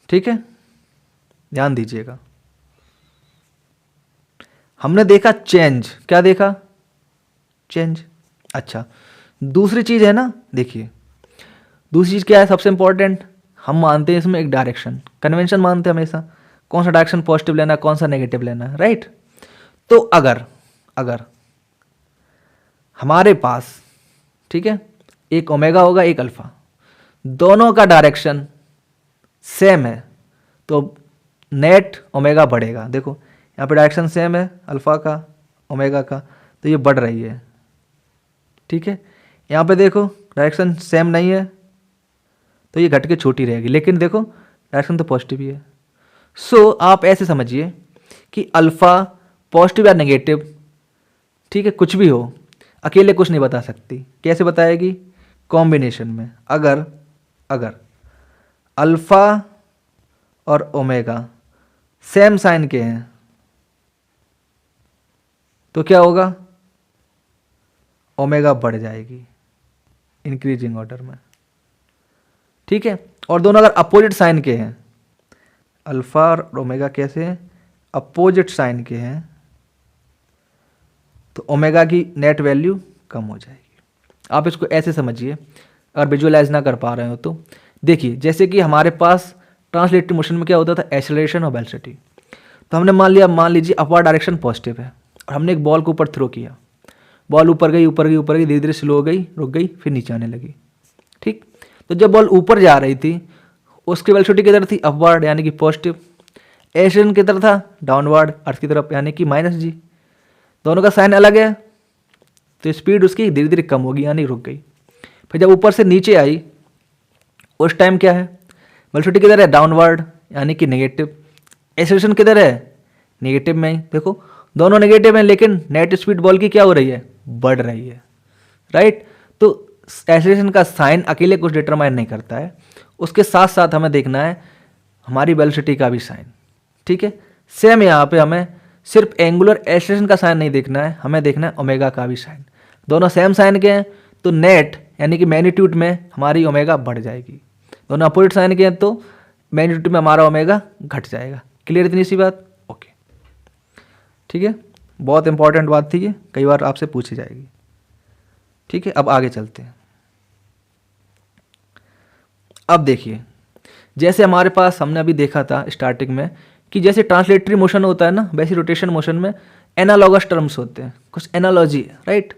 ठीक है, ध्यान दीजिएगा। हमने देखा चेंज, क्या देखा? चेंज। अच्छा, दूसरी चीज है ना, देखिए दूसरी चीज क्या है सबसे इंपॉर्टेंट, हम मानते हैं इसमें एक डायरेक्शन, कन्वेंशन मानते हैं हमेशा, कौन सा डायरेक्शन पॉजिटिव लेना है, कौन सा नेगेटिव लेना है, राइट। तो अगर अगर हमारे पास, ठीक है, एक ओमेगा होगा एक अल्फा, दोनों का डायरेक्शन सेम है, तो नेट ओमेगा बढ़ेगा। देखो यहाँ पे डायरेक्शन सेम है अल्फा का ओमेगा का, तो ये बढ़ रही है, ठीक है। यहाँ पे देखो डायरेक्शन सेम नहीं है, तो ये घट के छोटी रहेगी, लेकिन देखो डायरेक्शन तो पॉजिटिव ही है। सो आप ऐसे समझिए कि अल्फा पॉजिटिव या नेगेटिव, ठीक है, कुछ भी हो, अकेले कुछ नहीं बता सकती। कैसे बताएगी? कॉम्बिनेशन में। अगर अगर अल्फा और ओमेगा सेम साइन के हैं तो क्या होगा? ओमेगा बढ़ जाएगी इंक्रीजिंग ऑर्डर में, ठीक है। और दोनों अगर अपोजिट साइन के हैं, अल्फा और ओमेगा कैसे हैं? अपोजिट साइन के हैं, तो ओमेगा की नेट वैल्यू कम हो जाएगी। आप इसको ऐसे समझिए, अगर विजुअलाइज ना कर पा रहे हो तो देखिए, जैसे कि हमारे पास ट्रांसलेटरी मोशन में क्या होता था? एक्सेलरेशन और वेलोसिटी। तो हमने मान लीजिए अपवर्ड डायरेक्शन पॉजिटिव है और हमने एक बॉल को ऊपर थ्रो किया, बॉल ऊपर गई ऊपर गई ऊपर गई, धीरे धीरे स्लो हो गई, रुक गई, फिर नीचे आने लगी, ठीक। तो जब बॉल ऊपर जा रही थी उसकी वेलोसिटी किधर थी? अपवर्ड, यानी कि पॉजिटिव। एक्सेलरेशन किधर था? डाउनवर्ड, अर्थ की तरफ, यानी कि माइनस जी। दोनों का साइन अलग है, तो स्पीड उसकी धीरे धीरे कम होगी, यानी रुक गई। फिर जब ऊपर से नीचे आई उस टाइम क्या है? वेलोसिटी किधर है? डाउनवर्ड, यानी कि नेगेटिव। एक्सेलरेशन किधर है? नेगेटिव में ही। देखो दोनों नेगेटिव हैं, लेकिन नेट स्पीड बॉल की क्या हो रही है? बढ़ रही है, राइट। तो एक्सेलरेशन का साइन अकेले कुछ डिटरमाइन नहीं करता है, उसके साथ साथ हमें देखना है हमारी वेलोसिटी का भी साइन, ठीक है। सेम यहाँ पे हमें सिर्फ एंगुलर एक्सेलरेशन का साइन नहीं देखना है, हमें देखना है ओमेगा का भी साइन। दोनों सेम साइन के हैं तो नेट यानी कि मैग्नीट्यूड में हमारी ओमेगा बढ़ जाएगी, दोनों अपोजिट साइन के हैं तो मैग्नीट्यूड में हमारा ओमेगा घट जाएगा। क्लियर इतनी सी बात? ओके, ठीक है, बहुत इंपॉर्टेंट बात थी ये, कई बार आपसे पूछी जाएगी, ठीक है। अब आगे चलते हैं। अब देखिए, जैसे हमारे पास हमने अभी देखा था स्टार्टिंग में कि जैसे ट्रांसलेटरी मोशन होता है ना, वैसे रोटेशन मोशन में एनालॉगस टर्म्स होते हैं, कुछ एनालॉजी है, राइट।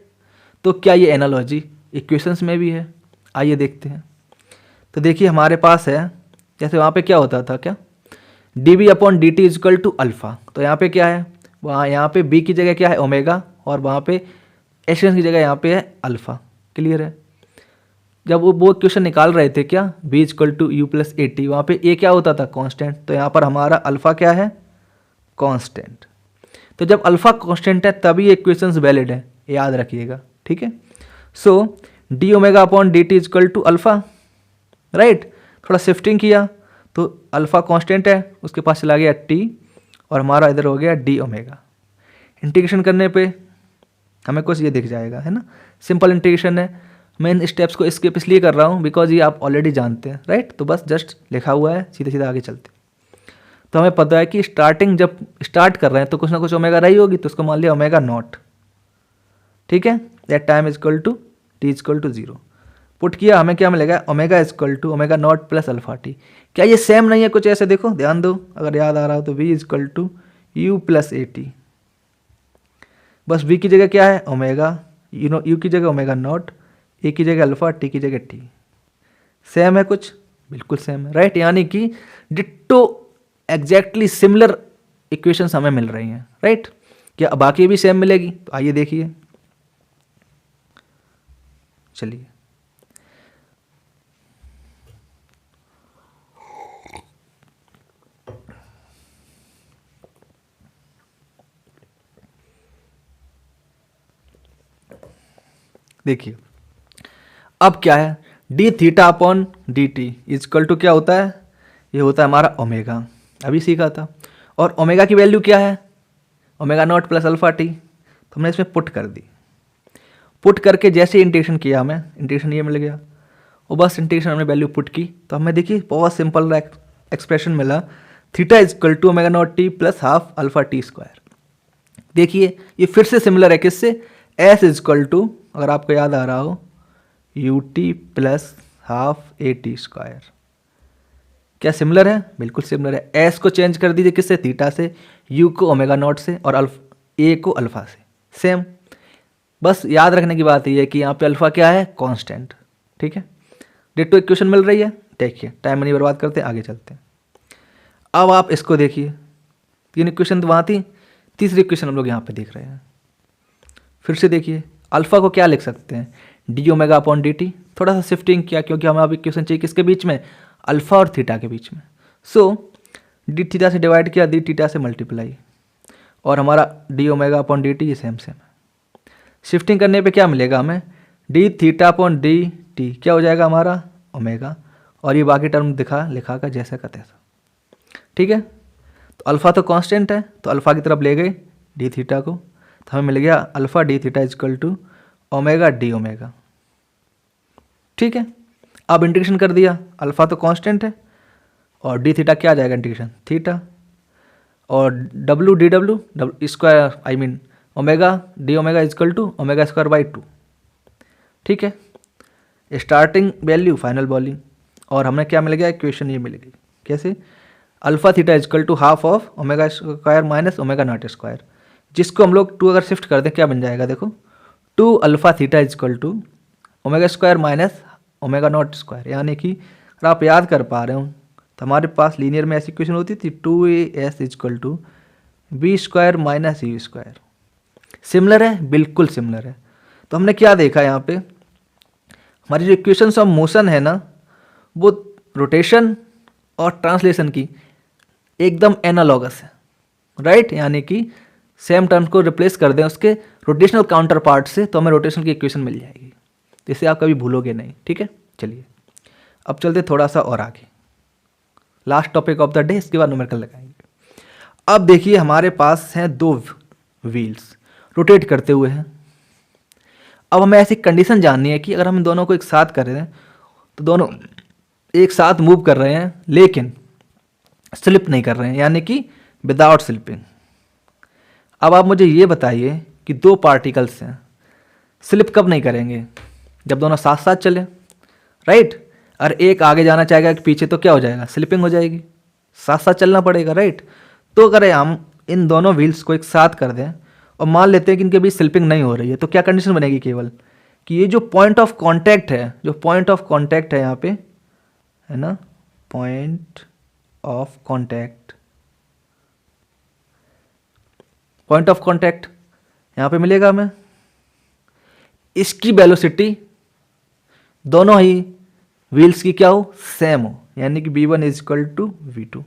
तो क्या ये एनालॉजी इक्वेशंस में भी है? आइए देखते हैं। तो देखिए हमारे पास है, जैसे वहाँ पे क्या होता था, क्या d upon D T is equal to alpha. तो यहाँ पे क्या है? वहाँ यहाँ पे बी की जगह क्या है? ओमेगा, और वहाँ पे एक्सेलरेशन की जगह यहाँ पे है अल्फा। क्लियर है? जब वो क्वेश्चन निकाल रहे थे क्या, b is equal to u plus a t, वहाँ पे ए क्या होता था? कांस्टेंट। तो यहाँ पर हमारा अल्फा क्या है? कांस्टेंट। तो जब अल्फा कांस्टेंट है तभी ये इक्वेशंस वैलिड है, याद रखिएगा, ठीक है। So D omega upon D T is equal to alpha, right. थोड़ा शिफ्टिंग किया तो अल्फा कांस्टेंट है, उसके पास चला गया टी, और हमारा इधर हो गया डी ओमेगा। इंटीग्रेशन करने पे हमें कुछ ये दिख जाएगा, है ना, सिंपल इंटीग्रेशन है। मैं इन स्टेप्स को स्किप इसलिए कर रहा हूँ बिकॉज ये आप ऑलरेडी जानते हैं, राइट। तो बस जस्ट लिखा हुआ है, सीधे सीधे आगे चलते। तो हमें पता है कि स्टार्टिंग जब स्टार्ट कर रहे हैं तो कुछ ना कुछ ओमेगा रही होगी, तो उसको मान लिया ओमेगा नॉट, ठीक है। That time is equal to t is equal to 0। Put किया, हमें क्या मिलेगा? Omega is equal to omega naught plus alpha t. क्या ये सेम नहीं है? कुछ ऐसे देखो, ध्यान दो, अगर याद आ रहा हो तो v is equal to u plus a t. बस वी की जगह क्या है? ओमेगा, यू की जगह ओमेगा नॉट, ए की जगह अल्फा, टी की जगह टी। सेम है कुछ? बिल्कुल सेम है, राइट। यानी कि डिट्टो एग्जैक्टली सिमिलर इक्वेशंस हमें मिल रही हैं, राइट। क्या बाकी भी सेम मिलेगी? तो आइए देखिए, चलिए। देखिए अब क्या है, d theta upon D T is equal to क्या होता है? ये होता है हमारा ओमेगा, अभी सीखा था। और ओमेगा की वैल्यू क्या है? Omega naught plus alpha T. तो हमने इसमें पुट कर दी, पुट करके जैसे इंटीग्रेशन किया हमें इंटीग्रेशन ये मिल गया, और बस इंटीग्रेशन हमने वैल्यू पुट की तो हमें देखिए बहुत सिंपल एक्सप्रेशन मिला, theta is equal to omega naught t plus half alpha t square. देखिए ये फिर से सिमिलर है किससे, एस इज इक्वल टू, अगर आपको याद आ रहा हो, U T plus half A T square. क्या सिमिलर है? बिल्कुल सिमिलर है। एस को चेंज कर दीजिए किससे, थीटा से, यू को ओमेगा नॉट से और ए को अल्फा से, सेम। बस याद रखने की बात ये है कि यहाँ पे अल्फा क्या है, कांस्टेंट। ठीक है, डिट्टो इक्वेशन मिल रही है। देखिए टाइम नहीं बर्बाद करते, आगे चलते हैं। अब आप इसको देखिए, 3 इक्वेशन तो वहाँ थी, तीसरी इक्वेशन हम लोग यहाँ पे देख रहे हैं। फिर से देखिए, अल्फा को क्या लिख सकते हैं, D omega upon D T. थोड़ा सा शिफ्टिंग किया क्योंकि हमें अब इक्वेशन चाहिए किसके बीच में, अल्फा और थीटा के बीच में। सो डी थीटा से डिवाइड किया, डी थीटा से मल्टीप्लाई, और हमारा D omega upon D T ये सेम सेम है। शिफ्टिंग करने पे क्या मिलेगा हमें, D theta upon D T क्या हो जाएगा हमारा, ओमेगा, और ये बाकी टर्म लिखा का जैसा का तैसा। ठीक है, तो अल्फा तो कांस्टेंट है, तो अल्फा की तरफ ले गए डी थीटा को, तो हमें मिल गया alpha d theta is equal to omega D omega. ठीक है, अब इंटीग्रेशन कर दिया, अल्फा तो कांस्टेंट है और डी थीटा क्या आ जाएगा इंटीग्रेशन थीटा, और W D W square, I mean omega D omega is equal to omega square by 2। ठीक है, स्टार्टिंग वैल्यू फाइनल वैल्यू, और हमें क्या मिल गया, इक्वेशन ये मिल गई कैसे, alpha theta is equal to half of omega square minus omega naught square, जिसको हम लोग 2 अगर शिफ्ट कर दें क्या बन जाएगा, देखो 2 alpha theta is equal to omega square minus omega naught square. यानी कि अगर आप याद कर पा रहे हो तो हमारे पास लीनियर में ऐसी इक्वेशन होती थी 2as is equal to b square minus u square. Similar है, बिल्कुल सिमिलर है। तो हमने क्या देखा यहाँ पे, हमारी जो इक्वेशंस ऑफ मोशन है ना, वो रोटेशन और ट्रांसलेशन की एकदम एनालॉगस है, राइट। यानी कि सेम टर्म को रिप्लेस कर दें उसके रोटेशनल काउंटर पार्ट से, तो हमें रोटेशन की इक्वेशन मिल जाएगी, जिसे आप कभी भूलोगे नहीं। ठीक है, चलिए अब चलते थोड़ा सा और आगे, last topic of the day, इसके बाद न्यूमेरिकल लगाएंगे। अब देखिए हमारे पास हैं 2 व्हील्स रोटेट करते हुए हैं। अब हमें ऐसी कंडीशन जाननी है कि अगर हम इन दोनों को एक साथ कर रहे हैं तो दोनों एक साथ मूव कर रहे हैं लेकिन स्लिप नहीं कर रहे हैं, यानी कि विदाउट स्लिपिंग। अब आप मुझे ये बताइए कि 2 पार्टिकल्स हैं, स्लिप कब नहीं करेंगे, जब दोनों साथ साथ चले, राइट। और एक आगे जाना चाहेगा एक पीछे, तो क्या हो जाएगा, स्लिपिंग हो जाएगी, साथ साथ चलना पड़ेगा, राइट। तो अगर हम इन दोनों व्हील्स को एक साथ कर दें और मान लेते हैं कि इनके बीच स्लिपिंग नहीं हो रही है, तो क्या कंडीशन बनेगी केवल कि ये जो पॉइंट ऑफ कांटेक्ट है, जो पॉइंट ऑफ कांटेक्ट है यहाँ पे, है ना, point of contact, point of contact यहाँ पे मिलेगा हमें, इसकी वेलोसिटी दोनों ही व्हील्स की क्या हो, सेम हो, यानी कि v1 is equal to v2,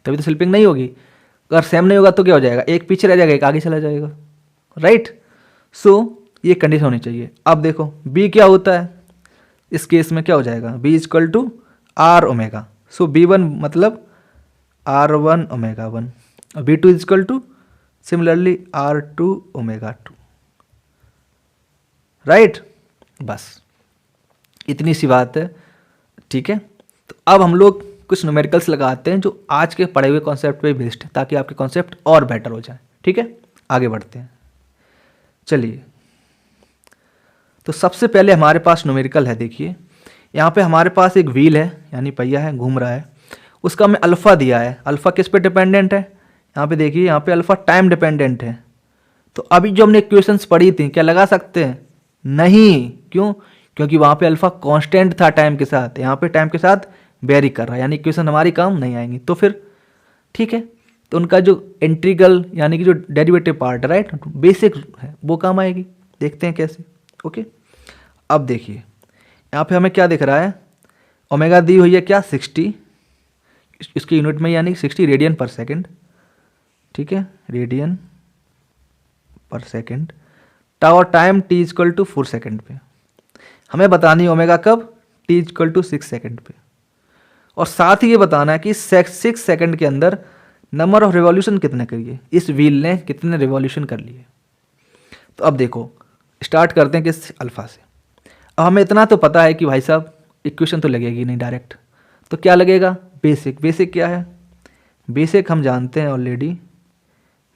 तभी तो स्लिपिंग नहीं होगी। अगर सेम नहीं होगा तो क्या हो जाएगा, एक पीछे रह जाएगा एक आगे चला जाएगा, राइट। सो ये कंडीशन होनी चाहिए। अब देखो b क्या होता है, इस केस में क्या हो जाएगा, b is equal to r omega, so b1 मतलब r1 ओमेगा 1 और b2 is equal to similarly r2 omega 2, right. बस इतनी सी बात है, ठीक है। तो अब हम लोग कुछ न्यूमेरिकल्स लगाते हैं जो आज के पढ़े हुए कॉन्सेप्ट पे बेस्ड है, ताकि आपके कॉन्सेप्ट और बेटर हो जाए। ठीक है, आगे बढ़ते हैं। चलिए, तो सबसे पहले हमारे पास न्यूमेरिकल है। देखिए यहाँ पे हमारे पास एक व्हील है, यानी पहिया है, घूम रहा है, उसका हमें अल्फ़ा दिया है। अल्फ़ा किस पे डिपेंडेंट है, यहाँ पे देखिए, यहाँ पे अल्फ़ा टाइम डिपेंडेंट है। तो अभी जो हमने इक्वेशंस पढ़ी थी, क्या लगा सकते हैं, नहीं, क्यों, क्योंकि वहाँ पे अल्फ़ा कांस्टेंट था टाइम के साथ, यहाँ पे टाइम के साथ वेरी कर रहा है, यानी इक्वेशन हमारी काम नहीं आएंगी। तो फिर ठीक है, तो उनका जो इंटीग्रल यानी कि जो डेरिवेटिव पार्ट है, राइट, बेसिक है, वो काम आएगी। देखते हैं कैसे। ओके, अब देखिए यहाँ पे हमें क्या दिख रहा है, ओमेगा दी हुई है क्या, 60, इसकी यूनिट में यानी 60 रेडियन पर सेकेंड। ठीक है, रेडियन पर सेकेंड। टावर time t equal to 4 second पे हमें बतानी ओमेगा कब, t इक्वल टू 6 सेकेंड पे, और साथ ही ये बताना है कि 6 सेकेंड के अंदर नंबर ऑफ रिवॉल्यूशन कितने करिए, इस व्हील ने कितने रिवॉल्यूशन कर लिए। तो अब देखो स्टार्ट करते हैं किस अल्फ़ा से। अब हमें इतना तो पता है कि भाई साहब इक्वेशन तो लगेगी नहीं डायरेक्ट, तो क्या लगेगा, बेसिक। बेसिक क्या है, बेसिक हम जानते हैं ऑलरेडी,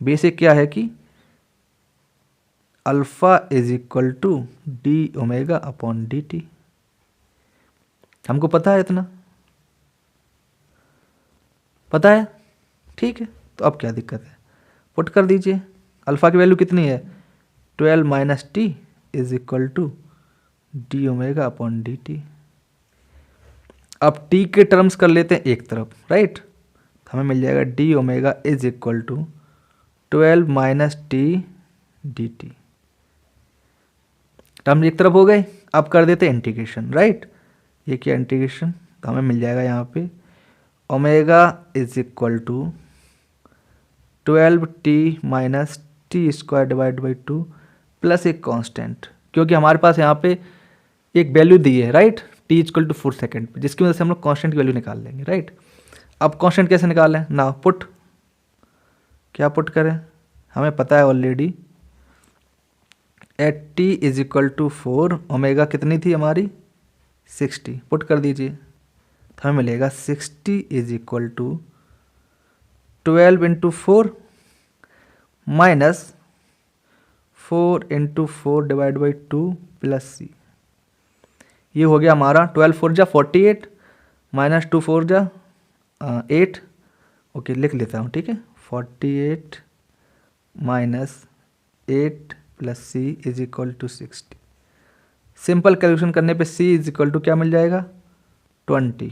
बेसिक क्या है कि alpha is equal to d omega upon D t. हमको पता है इतना, पता है, ठीक है। तो अब क्या दिक्कत है, पुट कर दीजिए। अल्फा की वैल्यू कितनी है, 12 minus t is equal to d omega upon D t. अब टी के टर्म्स कर लेते हैं एक तरफ, राइट। हमें मिल जाएगा d omega is equal to 12 minus t d t. Term एक तरफ हो गए, अब कर देते हैं इंटीग्रेशन, राइट। ये क्या इंटीग्रेशन, तो हमें मिल जाएगा यहाँ पे omega is equal to 12 T minus T square divide by 2 plus एक कांस्टेंट, क्योंकि हमारे पास यहाँ पे एक वैल्यू दी है, right, t equal to 4 second पे, जिसकी वजह से हम लोग कांस्टेंट की वैल्यू निकाल लेंगे, राइट। अब कांस्टेंट कैसे निकालें ना, पुट, क्या पुट करें, हमें पता है already at t is equal to 4, omega कितनी थी हमारी 60, पुट कर दीजिए। तो हमें मिलेगा 60 is equal to 12 into 4 minus 4 into 4 divide by 2 plus C. ये हो गया हमारा 12 4 जा 48 माइनस 2 4 जा 8, ओके लिख लेता हूँ, ठीक है। 48 minus 8 plus c is equal to 60। Simple calculation करने पे सी इज इक्वल टू क्या मिल जाएगा, 20।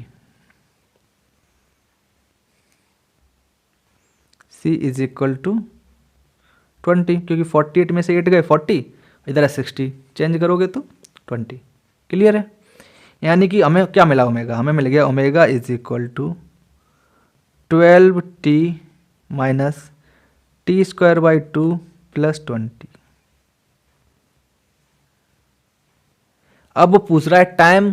सी इज इक्वल टू 20, क्योंकि 48 में से 8 गए 40, इधर है 60, चेंज करोगे तो 20। क्लियर है, यानी कि हमें क्या मिला ओमेगा, हमें मिल गया omega is equal to 12 T minus T square by 2 plus 20। अब वो पूछ रहा है टाइम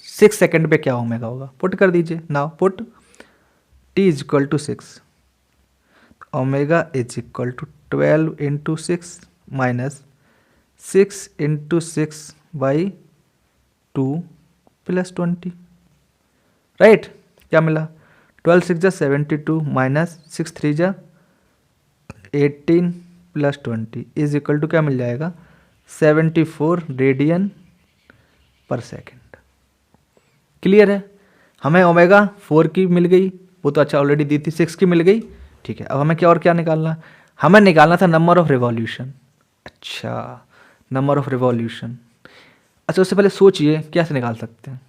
6 सेकेंड पे क्या ओमेगा होगा, पुट कर दीजिए। Now put t is equal to 6, omega is equal to 12 into 6 minus 6 into 6 by 2 plus 20, right. क्या मिला, 12 6 जा 72 माइनस 6 3 जा 18 प्लस 20 इज इक्वल टू क्या मिल जाएगा, 74 रेडियन पर सेकेंड। क्लियर है, हमें ओमेगा 4 की मिल गई, वो तो अच्छा ऑलरेडी दी थी, 6 की मिल गई, ठीक है। अब हमें क्या और क्या निकालना, हमें निकालना था नंबर ऑफ रिवॉल्यूशन। अच्छा, नंबर ऑफ रिवॉल्यूशन, अच्छा उससे पहले सोचिए कैसे निकाल सकते हैं,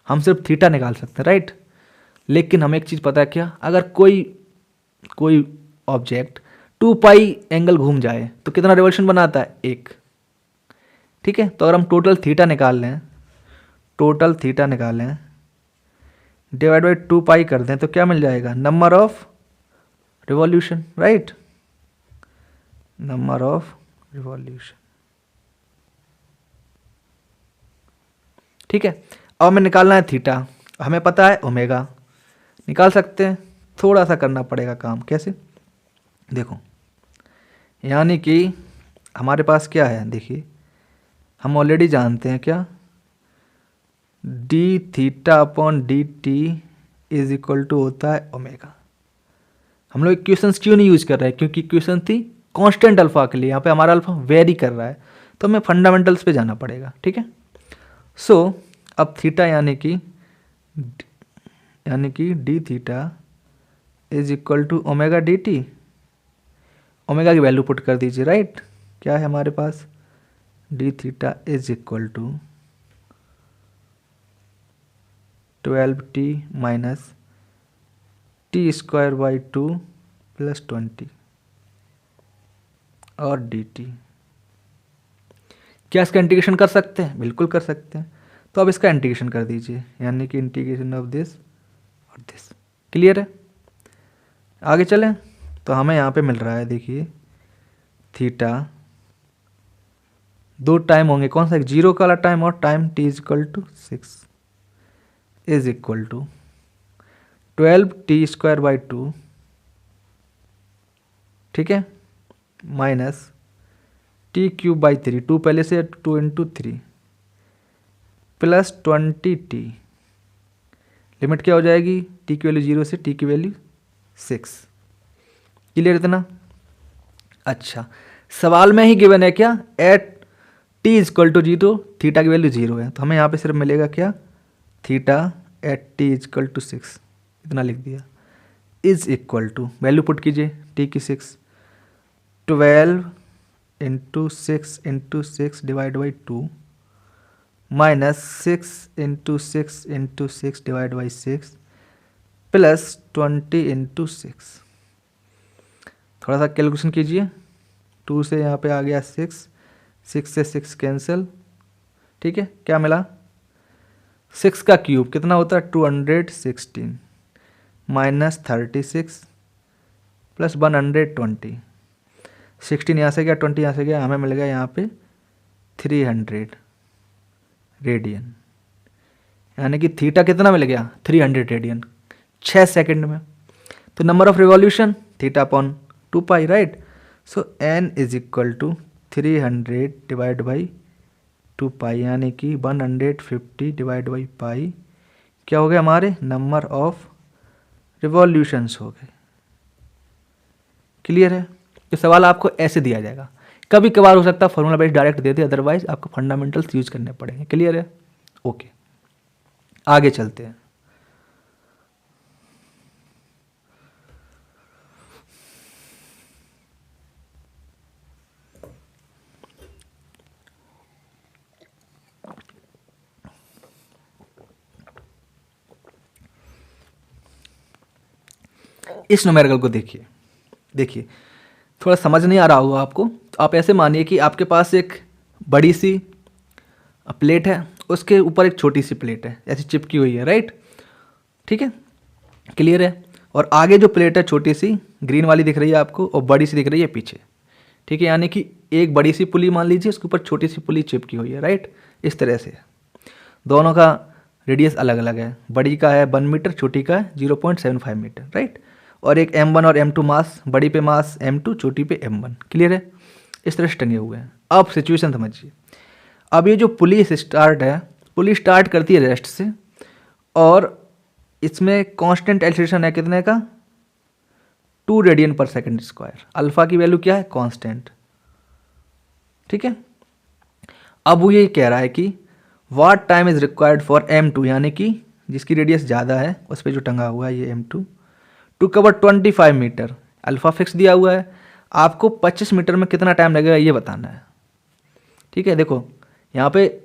हम सिर्फ थीटा निकाल सकते हैं, राइट। लेकिन हमें एक चीज़ पता है क्या, अगर कोई ऑब्जेक्ट 2 पाई एंगल घूम जाए तो कितना रिवॉल्यूशन बनाता है, 1, ठीक है। तो अगर हम टोटल थीटा निकाल लें, टोटल थीटा निकालें डिवाइड बाई 2 पाई कर दें तो क्या मिल जाएगा, number of revolution, right, number of revolution, ठीक है। अब हमें निकालना है थीटा, हमें पता है ओमेगा, निकाल सकते हैं, थोड़ा सा करना पड़ेगा काम, कैसे देखो, यानी कि हमारे पास क्या है, देखिए हम ऑलरेडी जानते हैं क्या, d theta upon D t is equal to होता है ओमेगा। हम लोग इक्वेशंस क्यों नहीं यूज कर रहे हैं, क्योंकि इक्वेशन थी कांस्टेंट अल्फा के लिए, यहाँ पे हमारा अल्फा वेरी कर रहा है, तो हमें फंडामेंटल्स पे जाना पड़ेगा, ठीक है। सो अब थीटा यानी कि D theta is equal to omega D T, omega की वैल्यू पुट कर दीजिए, राइट। क्या है हमारे पास, D theta is equal to 12 T minus T square by 2 plus 20 और डी टी। क्या इसका इंटीग्रेशन कर सकते हैं, बिल्कुल कर सकते हैं। तो अब इसका इंटीग्रेशन कर दीजिए, यानी कि इंटीग्रेशन ऑफ दिस और दिस। क्लियर है, आगे चलें। तो हमें यहाँ पे मिल रहा है, देखिए थीटा 2 टाइम होंगे, कौन सा, 0 का वाला टाइम और time t is equal to 6 is equal to 12 t square by 2, ठीक है, माइनस टी क्यूब बाई 3, 2 पहले से 2 इंटू 3 प्लस 20 टी लिमिट क्या हो जाएगी, टी की वैल्यू 0 से टी की वैल्यू 6। क्लियर इतना? अच्छा, सवाल में ही गिवन है क्या, at t is equal to 0 theta की वैल्यू 0 है, तो हमें यहाँ पे सिर्फ मिलेगा क्या, theta at t is equal to 6, इतना लिख दिया। Is equal to value put कीजिए टी की 6, 12 into 6 divide by 2 minus 6 divide by 6 plus 20 into 6। थोड़ा सा कैलकुलेशन कीजिए, 2 से यहाँ पे आ गया 6 से 6 कैंसिल, ठीक है, क्या मिला, 6 का क्यूब कितना होता है 216 माइनस 36 प्लस 120, 16 यहाँ से गया 20 यहाँ से गया, हमें मिल गया यहाँ पे 300 रेडियन, यानी कि थीटा कितना मिल गया 300 रेडियन 6 सेकंड में। तो number of revolution theta upon 2 pi, राइट। So n is equal to 300 divide by 2 pi, यानी कि 150 डिवाइड बाई पाई क्या हो गया हमारे, नंबर ऑफ रिवॉल्यूशंस हो गए। क्लियर है? तो सवाल आपको ऐसे दिया जाएगा, कभी कभार हो सकता है फॉर्मूला बेस डायरेक्ट दे दे, अदरवाइज आपको फंडामेंटल्स यूज करने पड़ेंगे। क्लियर है? ओके, आगे चलते हैं। इस न्यूमेरिकल को देखिए, देखिए थोड़ा समझ नहीं आ रहा होगा आपको, तो आप ऐसे मानिए कि आपके पास एक बड़ी सी प्लेट है, उसके ऊपर एक छोटी सी प्लेट है ऐसी चिपकी हुई है, राइट। ठीक है, क्लियर है। और आगे जो प्लेट है छोटी सी ग्रीन वाली दिख रही है आपको, और बड़ी सी दिख रही है पीछे। ठीक है, यानी कि एक बड़ी सी पुली मान लीजिए, उसके ऊपर छोटी सी पुली चिपकी हुई है, राइट। इस तरह से दोनों का रेडियस अलग अलग है, बड़ी का है 1 मीटर, छोटी का है 0.75 मीटर, राइट। और एक M1 और M2 मास, बड़ी पे मास M2, छोटी पे M1। क्लियर है? इस तरह से टंगे हुए हैं। अब सिचुएशन समझिए, अब ये जो पुली स्टार्ट है, पुली स्टार्ट करती है रेस्ट से, और इसमें कांस्टेंट एक्सेलरेशन है कितने का, 2 रेडियन पर सेकंड स्क्वायर। अल्फा की वैल्यू क्या है, कांस्टेंट। ठीक है, अब वो ये कह रहा है कि what time is required for M2, यानी कि जिसकी रेडियस ज़्यादा है उस पर जो टंगा हुआ है ये M2, to cover 25 metre. Alpha fix दिया हुआ है, आपको 25 मीटर में कितना टाइम लगेगा ये बताना है। ठीक है, देखो यहाँ पे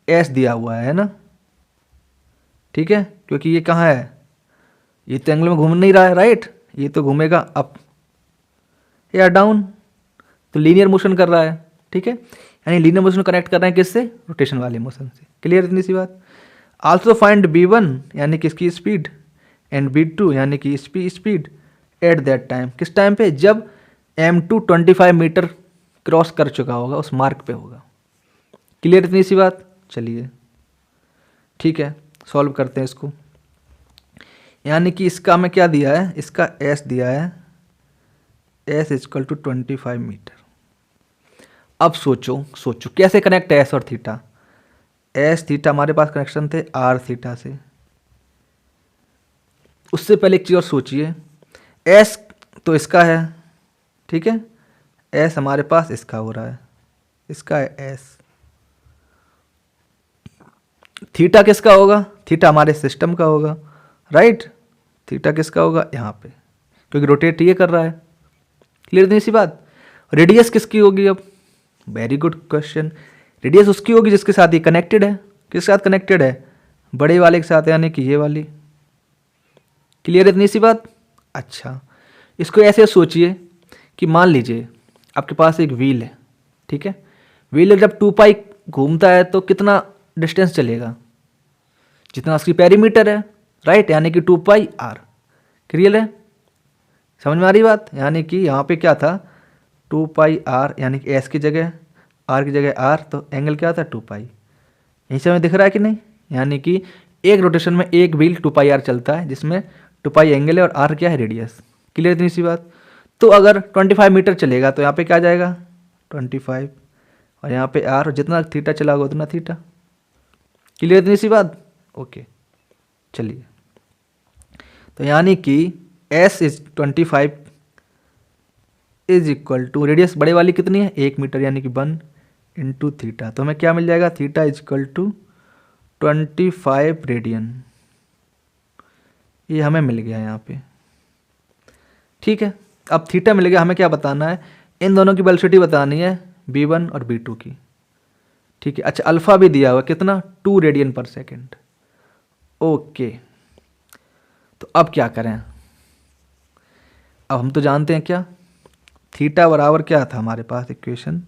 एस दिया हुआ है ना, ठीक है, क्योंकि ये कहाँ है, ये तो एंगल में घूम नहीं रहा है, राइट। ये तो घूमेगा अप या डाउन, तो लीनियर मोशन कर रहा है। ठीक है, यानी लीनियर मोशन कनेक्ट कर रहे हैं किससे, रोटेशन वाले मोशन से। क्लियर इतनी सी बात। आल्सो फाइंड B1 यानी किसकी स्पीड, एंड B2 यानी कि इसकी स्पीड एट दैट टाइम, किस टाइम पे, जब M2 25 मीटर क्रॉस कर चुका होगा, उस मार्क पे होगा। क्लियर इतनी सी बात। चलिए ठीक है, सॉल्व करते हैं इसको। यानी कि इसका हमें क्या दिया है, इसका S दिया है, S इक्वल टू 25 मीटर। अब सोचो कैसे कनेक्ट है S और थीटा। S थीटा हमारे पास कनेक्शन थे R थीटा से। उससे पहले एक चीज़ और सोचिए, S तो इसका है, ठीक है, S हमारे पास इसका हो रहा है, इसका है S। थीटा किसका होगा, थीटा हमारे सिस्टम का होगा, राइट। थीटा किसका होगा यहाँ पे, क्योंकि रोटेट ये कर रहा है। क्लियर नहीं सी बात। रेडियस किसकी होगी, अब वेरी गुड क्वेश्चन, रेडियस उसकी होगी जिसके साथ ये कनेक्टेड है। किसके साथ कनेक्टेड है, बड़े वाले के साथ, यानी कि ये वाली। क्लियर इतनी सी बात। अच्छा, इसको ऐसे सोचिए कि मान लीजिए आपके पास एक व्हील है, ठीक है, व्हील जब 2 पाई घूमता है तो कितना डिस्टेंस चलेगा, जितना उसकी पेरीमीटर है, राइट, यानी कि 2 पाई R। क्लियर है, समझ में आ रही बात। यानी कि यहाँ पे क्या था, 2 पाई R, यानी कि S की जगह R की जगह R, तो एंगल क्या था 2 पाई। यहीं से हमें दिख रहा है कि नहीं, यानी कि एक रोटेशन में एक व्हील 2 पाई R चलता है, जिसमें 2 पाई एंगल है और R क्या है, रेडियस। क्लियर इतनी सी बात। तो अगर 25 मीटर चलेगा तो यहाँ पे क्या आ जाएगा 25, और यहाँ पे R, और जितना थीटा चला होगा उतना थीटा। क्लियर इतनी सी बात। ओके, चलिए तो यानी कि S is 25 is equal to, radius बड़े वाली कितनी है 1 मीटर, यानी कि 1 इंटू थीटा। तो हमें क्या मिल जाएगा, theta is equal to 25 radian. ये हमें मिल गया यहाँ पे। ठीक है, अब थीटा मिल गया, हमें क्या बताना है, इन दोनों की वेलोसिटी बतानी है v1 और v2 की। ठीक है, अच्छा अल्फा भी दिया हुआ कितना, 2 रेडियन पर सेकेंड। ओके, तो अब क्या करें, अब हम तो जानते हैं क्या, थीटा बराबर क्या था हमारे पास इक्वेशन,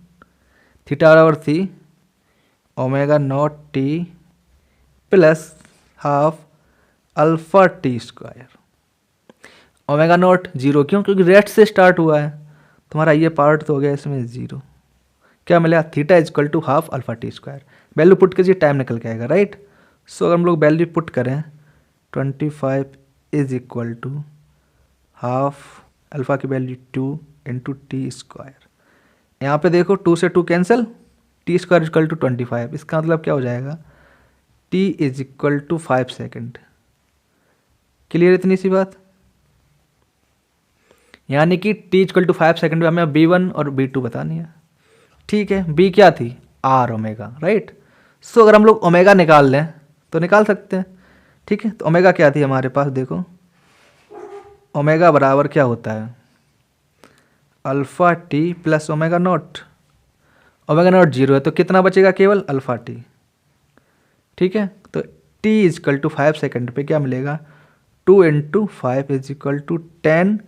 थीटा बराबर थी omega naught t plus half alpha t square. Omega naught zero क्यों, क्योंकि रेस्ट से स्टार्ट हुआ है, तुम्हारा ये पार्ट तो हो गया इसमें जीरो। क्या मिला, theta is equal to half alpha t square. Value put कीजिए, टाइम निकल के आएगा, राइट। सो अगर हम लोग वैल्यू पुट करें 25 is equal to half alpha की वैल्यू 2 इंटू टी स्क्वायर। यहाँ पे देखो 2 से 2 cancel, t square equal to 25। इसका मतलब क्या हो जाएगा, t is equal to 5 second. Clear इतनी सी बात, यानी कि टी इक्वल टू 5 सेकेंड में हमें b1 और b2 बतानी है। ठीक है, b क्या थी, r ओमेगा, राइट। सो अगर हम लोग ओमेगा निकाल लें तो निकाल सकते हैं। ठीक है, तो ओमेगा क्या थी हमारे पास, देखो ओमेगा बराबर क्या होता है, alpha T plus omega naught. Omega naught zero है तो कितना बचेगा, केवल अल्फा टी। ठीक है, तो t is equal to 5 second पे क्या मिलेगा, 2 into 5 is equal to 10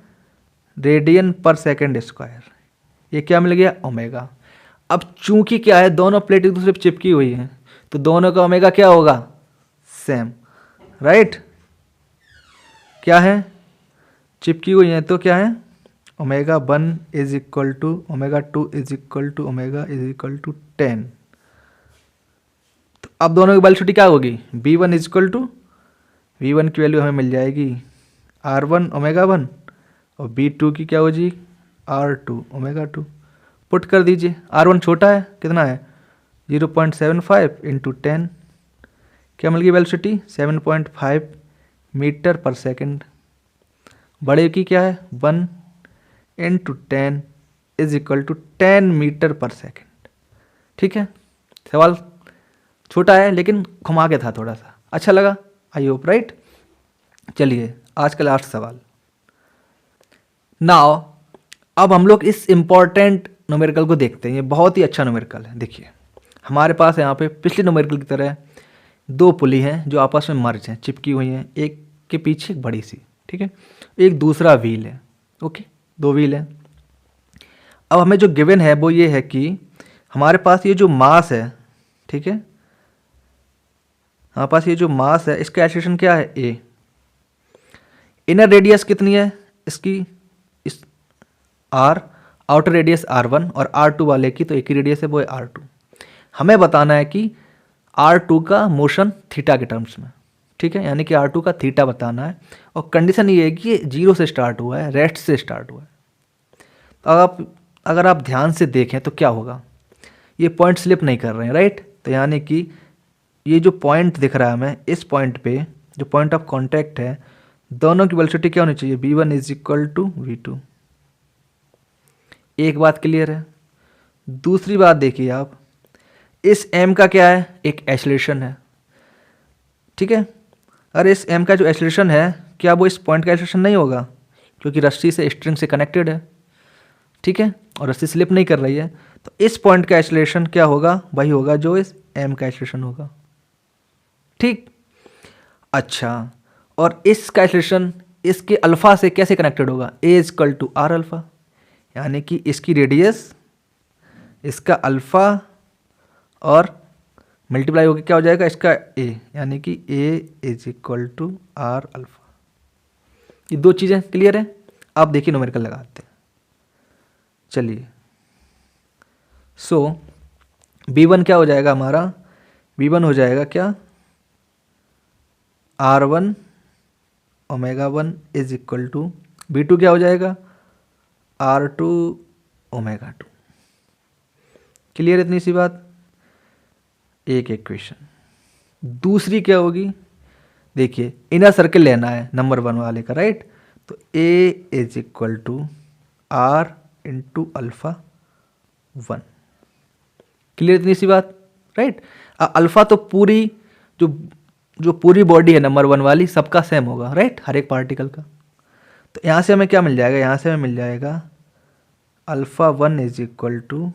radian per second square. ये क्या मिल गया, ओमेगा। अब चूंकि क्या है, दोनों प्लेट एक दूसरे पर चिपकी हुई है, तो दोनों का ओमेगा क्या होगा, सेम, राइट। क्या है, चिपकी हुई है तो क्या है, omega 1 is equal to omega 2 is equal to omega is equal to 10। तो अब दोनों की वेलोसिटी क्या होगी, v1 is equal to, v1 की वैल्यू हमें मिल जाएगी r1 ओमेगा 1 और b2 की क्या हो जी, r2 ओमेगा 2। पुट कर दीजिए, r1 छोटा है, कितना है 0.75 इंटू 10, क्या मिल गई वेलोसिटी 7.5 मीटर पर सेकेंड। बड़े की क्या है 1 into 10 is equal to 10 metre per second. ठीक है, सवाल छोटा है लेकिन घुमा के था थोड़ा सा, अच्छा लगा, आई होप, राइट। चलिए आज का लास्ट सवाल। नाउ अब हम लोग इस इंपॉर्टेंट न्यूमेरिकल को देखते हैं, ये बहुत ही अच्छा न्यूमेरिकल है। देखिए हमारे पास यहाँ पे पिछले न्यूमेरिकल की तरह 2 पुली हैं जो आपस में मर्ज हैं, चिपकी हुई हैं, एक के पीछे एक बड़ी सी, ठीक है, एक दूसरा व्हील है। ओके, 2 व्हील हैं। अब हमें जो गिवन है वो ये है कि हमारे पास ये जो मास है, ठीक है, हमारे पास ये जो मास है इसका एक्सेलरेशन क्या है, a। इनर रेडियस कितनी है इसकी, इस r, आउटर रेडियस r1 और r2 वाले की तो एक ही रेडियस है, वो है r2। हमें बताना है कि r2 का मोशन थीटा के टर्म्स में, ठीक है, यानी कि r2 का थीटा बताना है। और कंडीशन ये है कि ये 0 से स्टार्ट हुआ है, रेस्ट से स्टार्ट हुआ है। तो अगर आप ध्यान से देखें तो क्या होगा, ये पॉइंट स्लिप नहीं कर रहे हैं, राइट। तो यानी कि ये जो पॉइंट दिख रहा है हमें, इस पॉइंट पे जो पॉइंट ऑफ कॉन्टैक्ट है, दोनों की वेलोसिटी क्या होनी चाहिए, v1 is equal to v2। एक बात क्लियर है। दूसरी बात देखिए आप, इस m का क्या है, एक एक्सेलरेशन है, ठीक है। अरे इस m का जो एक्सेलरेशन है, क्या वो इस पॉइंट का एक्सेलरेशन नहीं होगा, क्योंकि रस्सी से स्ट्रिंग से कनेक्टेड है, ठीक है, और रस्सी स्लिप नहीं कर रही है। तो इस पॉइंट का एक्सेलरेशन क्या होगा, वही होगा जो इस m का एक्सेलरेशन होगा, ठीक। अच्छा, और इसका एक्सेलरेशन इसके अल्फा से कैसे कनेक्टेड होगा, a is equal to r alpha, यानी कि इसकी रेडियस इसका अल्फा और मल्टीप्लाई होकर क्या हो जाएगा, इसका a, यानी कि a is equal to r alpha. ये 2 चीज़ें क्लियर है। आप देखिए न्यूमेरिकल लगाते हैं, चलिए। सो b1 क्या हो जाएगा हमारा, b1 हो जाएगा क्या, r1 omega 1 is equal to, b2 क्या हो जाएगा, r2 ओमेगा 2। क्लियर इतनी सी बात, एक इक्वेशन। दूसरी क्या होगी, देखिए इनर सर्किल लेना है नंबर 1 वाले का, राइट। तो A is equal to R into alpha 1। Clear इतनी सी बात, राइट। अल्फा तो पूरी जो पूरी बॉडी है नंबर 1 वाली सबका सेम होगा, राइट, हर एक पार्टिकल का। तो यहाँ से हमें क्या मिल जाएगा, यहाँ से हमें मिल जाएगा alpha 1 is equal to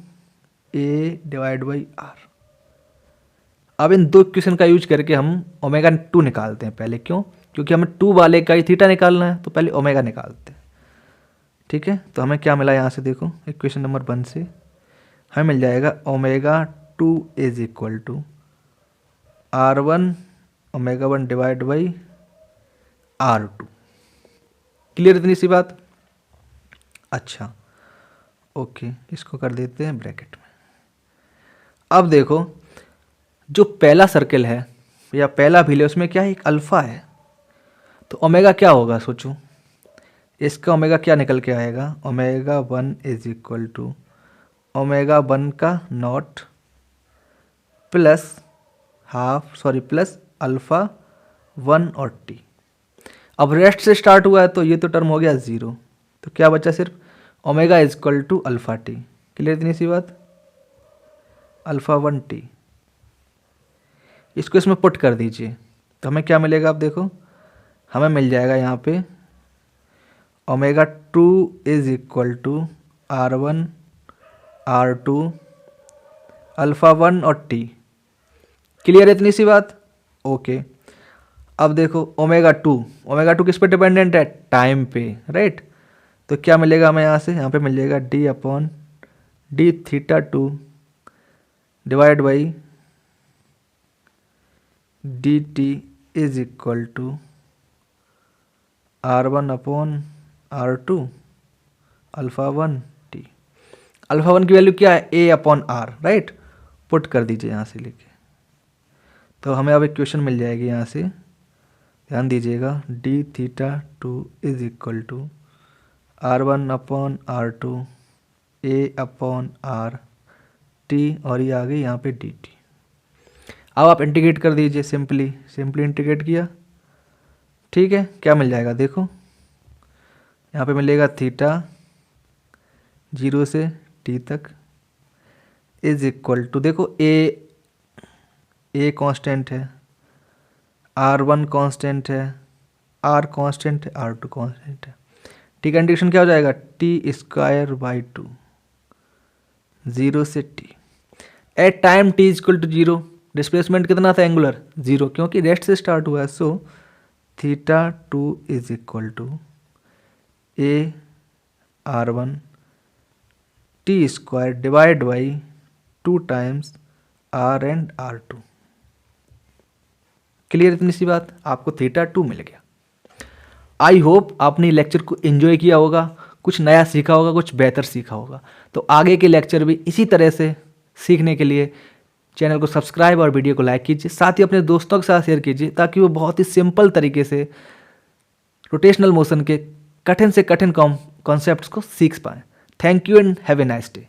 a divide by r. अब इन दो इक्वेशन का यूज करके हम ओमेगा 2 निकालते हैं पहले। क्यों? क्योंकि हमें 2 वाले का ही थीटा निकालना है, तो पहले ओमेगा निकालते हैं। ठीक है, तो हमें क्या मिला यहाँ से, देखो इक्वेशन नंबर 1 से हमें मिल जाएगा omega 2 is equal to R1 omega 1 divide by R2। Clear इतनी सी बात? अच्छा ओके, इसको कर देते हैं ब्रैकेट में। अब देखो जो पहला सर्किल है या पहला व्हील है उसमें क्या है, एक अल्फा है। तो ओमेगा क्या होगा, सोचो इसका ओमेगा क्या निकल के आएगा, omega 1 is equal to omega 1 का नॉट प्लस प्लस अल्फा 1 और टी। अब रेस्ट से स्टार्ट हुआ है तो ये तो टर्म हो गया 0, तो क्या बचा सिर्फ omega is equal to alpha t. Clear इतनी सी बात, अल्फा 1 टी। इसको इसमें पुट कर दीजिए तो हमें क्या मिलेगा, आप देखो हमें मिल जाएगा यहाँ पे omega 2 is equal to R1 R2 alpha 1 और टी। क्लियर इतनी सी बात, ओके। अब देखो ओमेगा 2 किस पे डिपेंडेंट है, टाइम पे, राइट। तो क्या मिलेगा हमें यहाँ से, यहाँ पे मिल जाएगा d upon d theta 2 divide by d t is equal to R1 upon R2 alpha 1 t. Alpha 1 की वैल्यू क्या है, a upon r, right. Put कर दीजिए यहाँ से लेके, तो हमें अब इक्वेशन मिल जाएगी यहाँ से, ध्यान दीजिएगा, d theta 2 is equal to R1 upon R2 a upon r t, और ये आ गई यहाँ पे डी टी। अब आप इंटीग्रेट कर दीजिए, सिंपली इंटीग्रेट किया, ठीक है। क्या मिल जाएगा, देखो यहाँ पे मिलेगा थीटा 0 से टी तक इज इक्वल टू, देखो ए कांस्टेंट है, R1 कांस्टेंट है, R कांस्टेंट है, R2 कांस्टेंट है, ठीक है। इंटीग्रेशन क्या हो जाएगा, टी स्क्वायर बाई 2 0 से t. At time T is equal to 0, displacement कितना था, एंगुलर 0, क्योंकि रेस्ट से स्टार्ट हुआ है। So theta 2 is equal to a R1 t square divide by 2 times R and R2। Clear इतनी सी बात, आपको थीटा 2 मिल गया। आई होप आपने लेक्चर को एंजॉय किया होगा, कुछ नया सीखा होगा, कुछ बेहतर सीखा होगा। तो आगे के लेक्चर भी इसी तरह से सीखने के लिए चैनल को सब्सक्राइब और वीडियो को लाइक कीजिए, साथ ही अपने दोस्तों के साथ शेयर कीजिए, ताकि वो बहुत ही सिंपल तरीके से रोटेशनल मोशन के कठिन से कठिन कॉन्सेप्ट्स को सीख पाएँ। Thank you and have a nice day.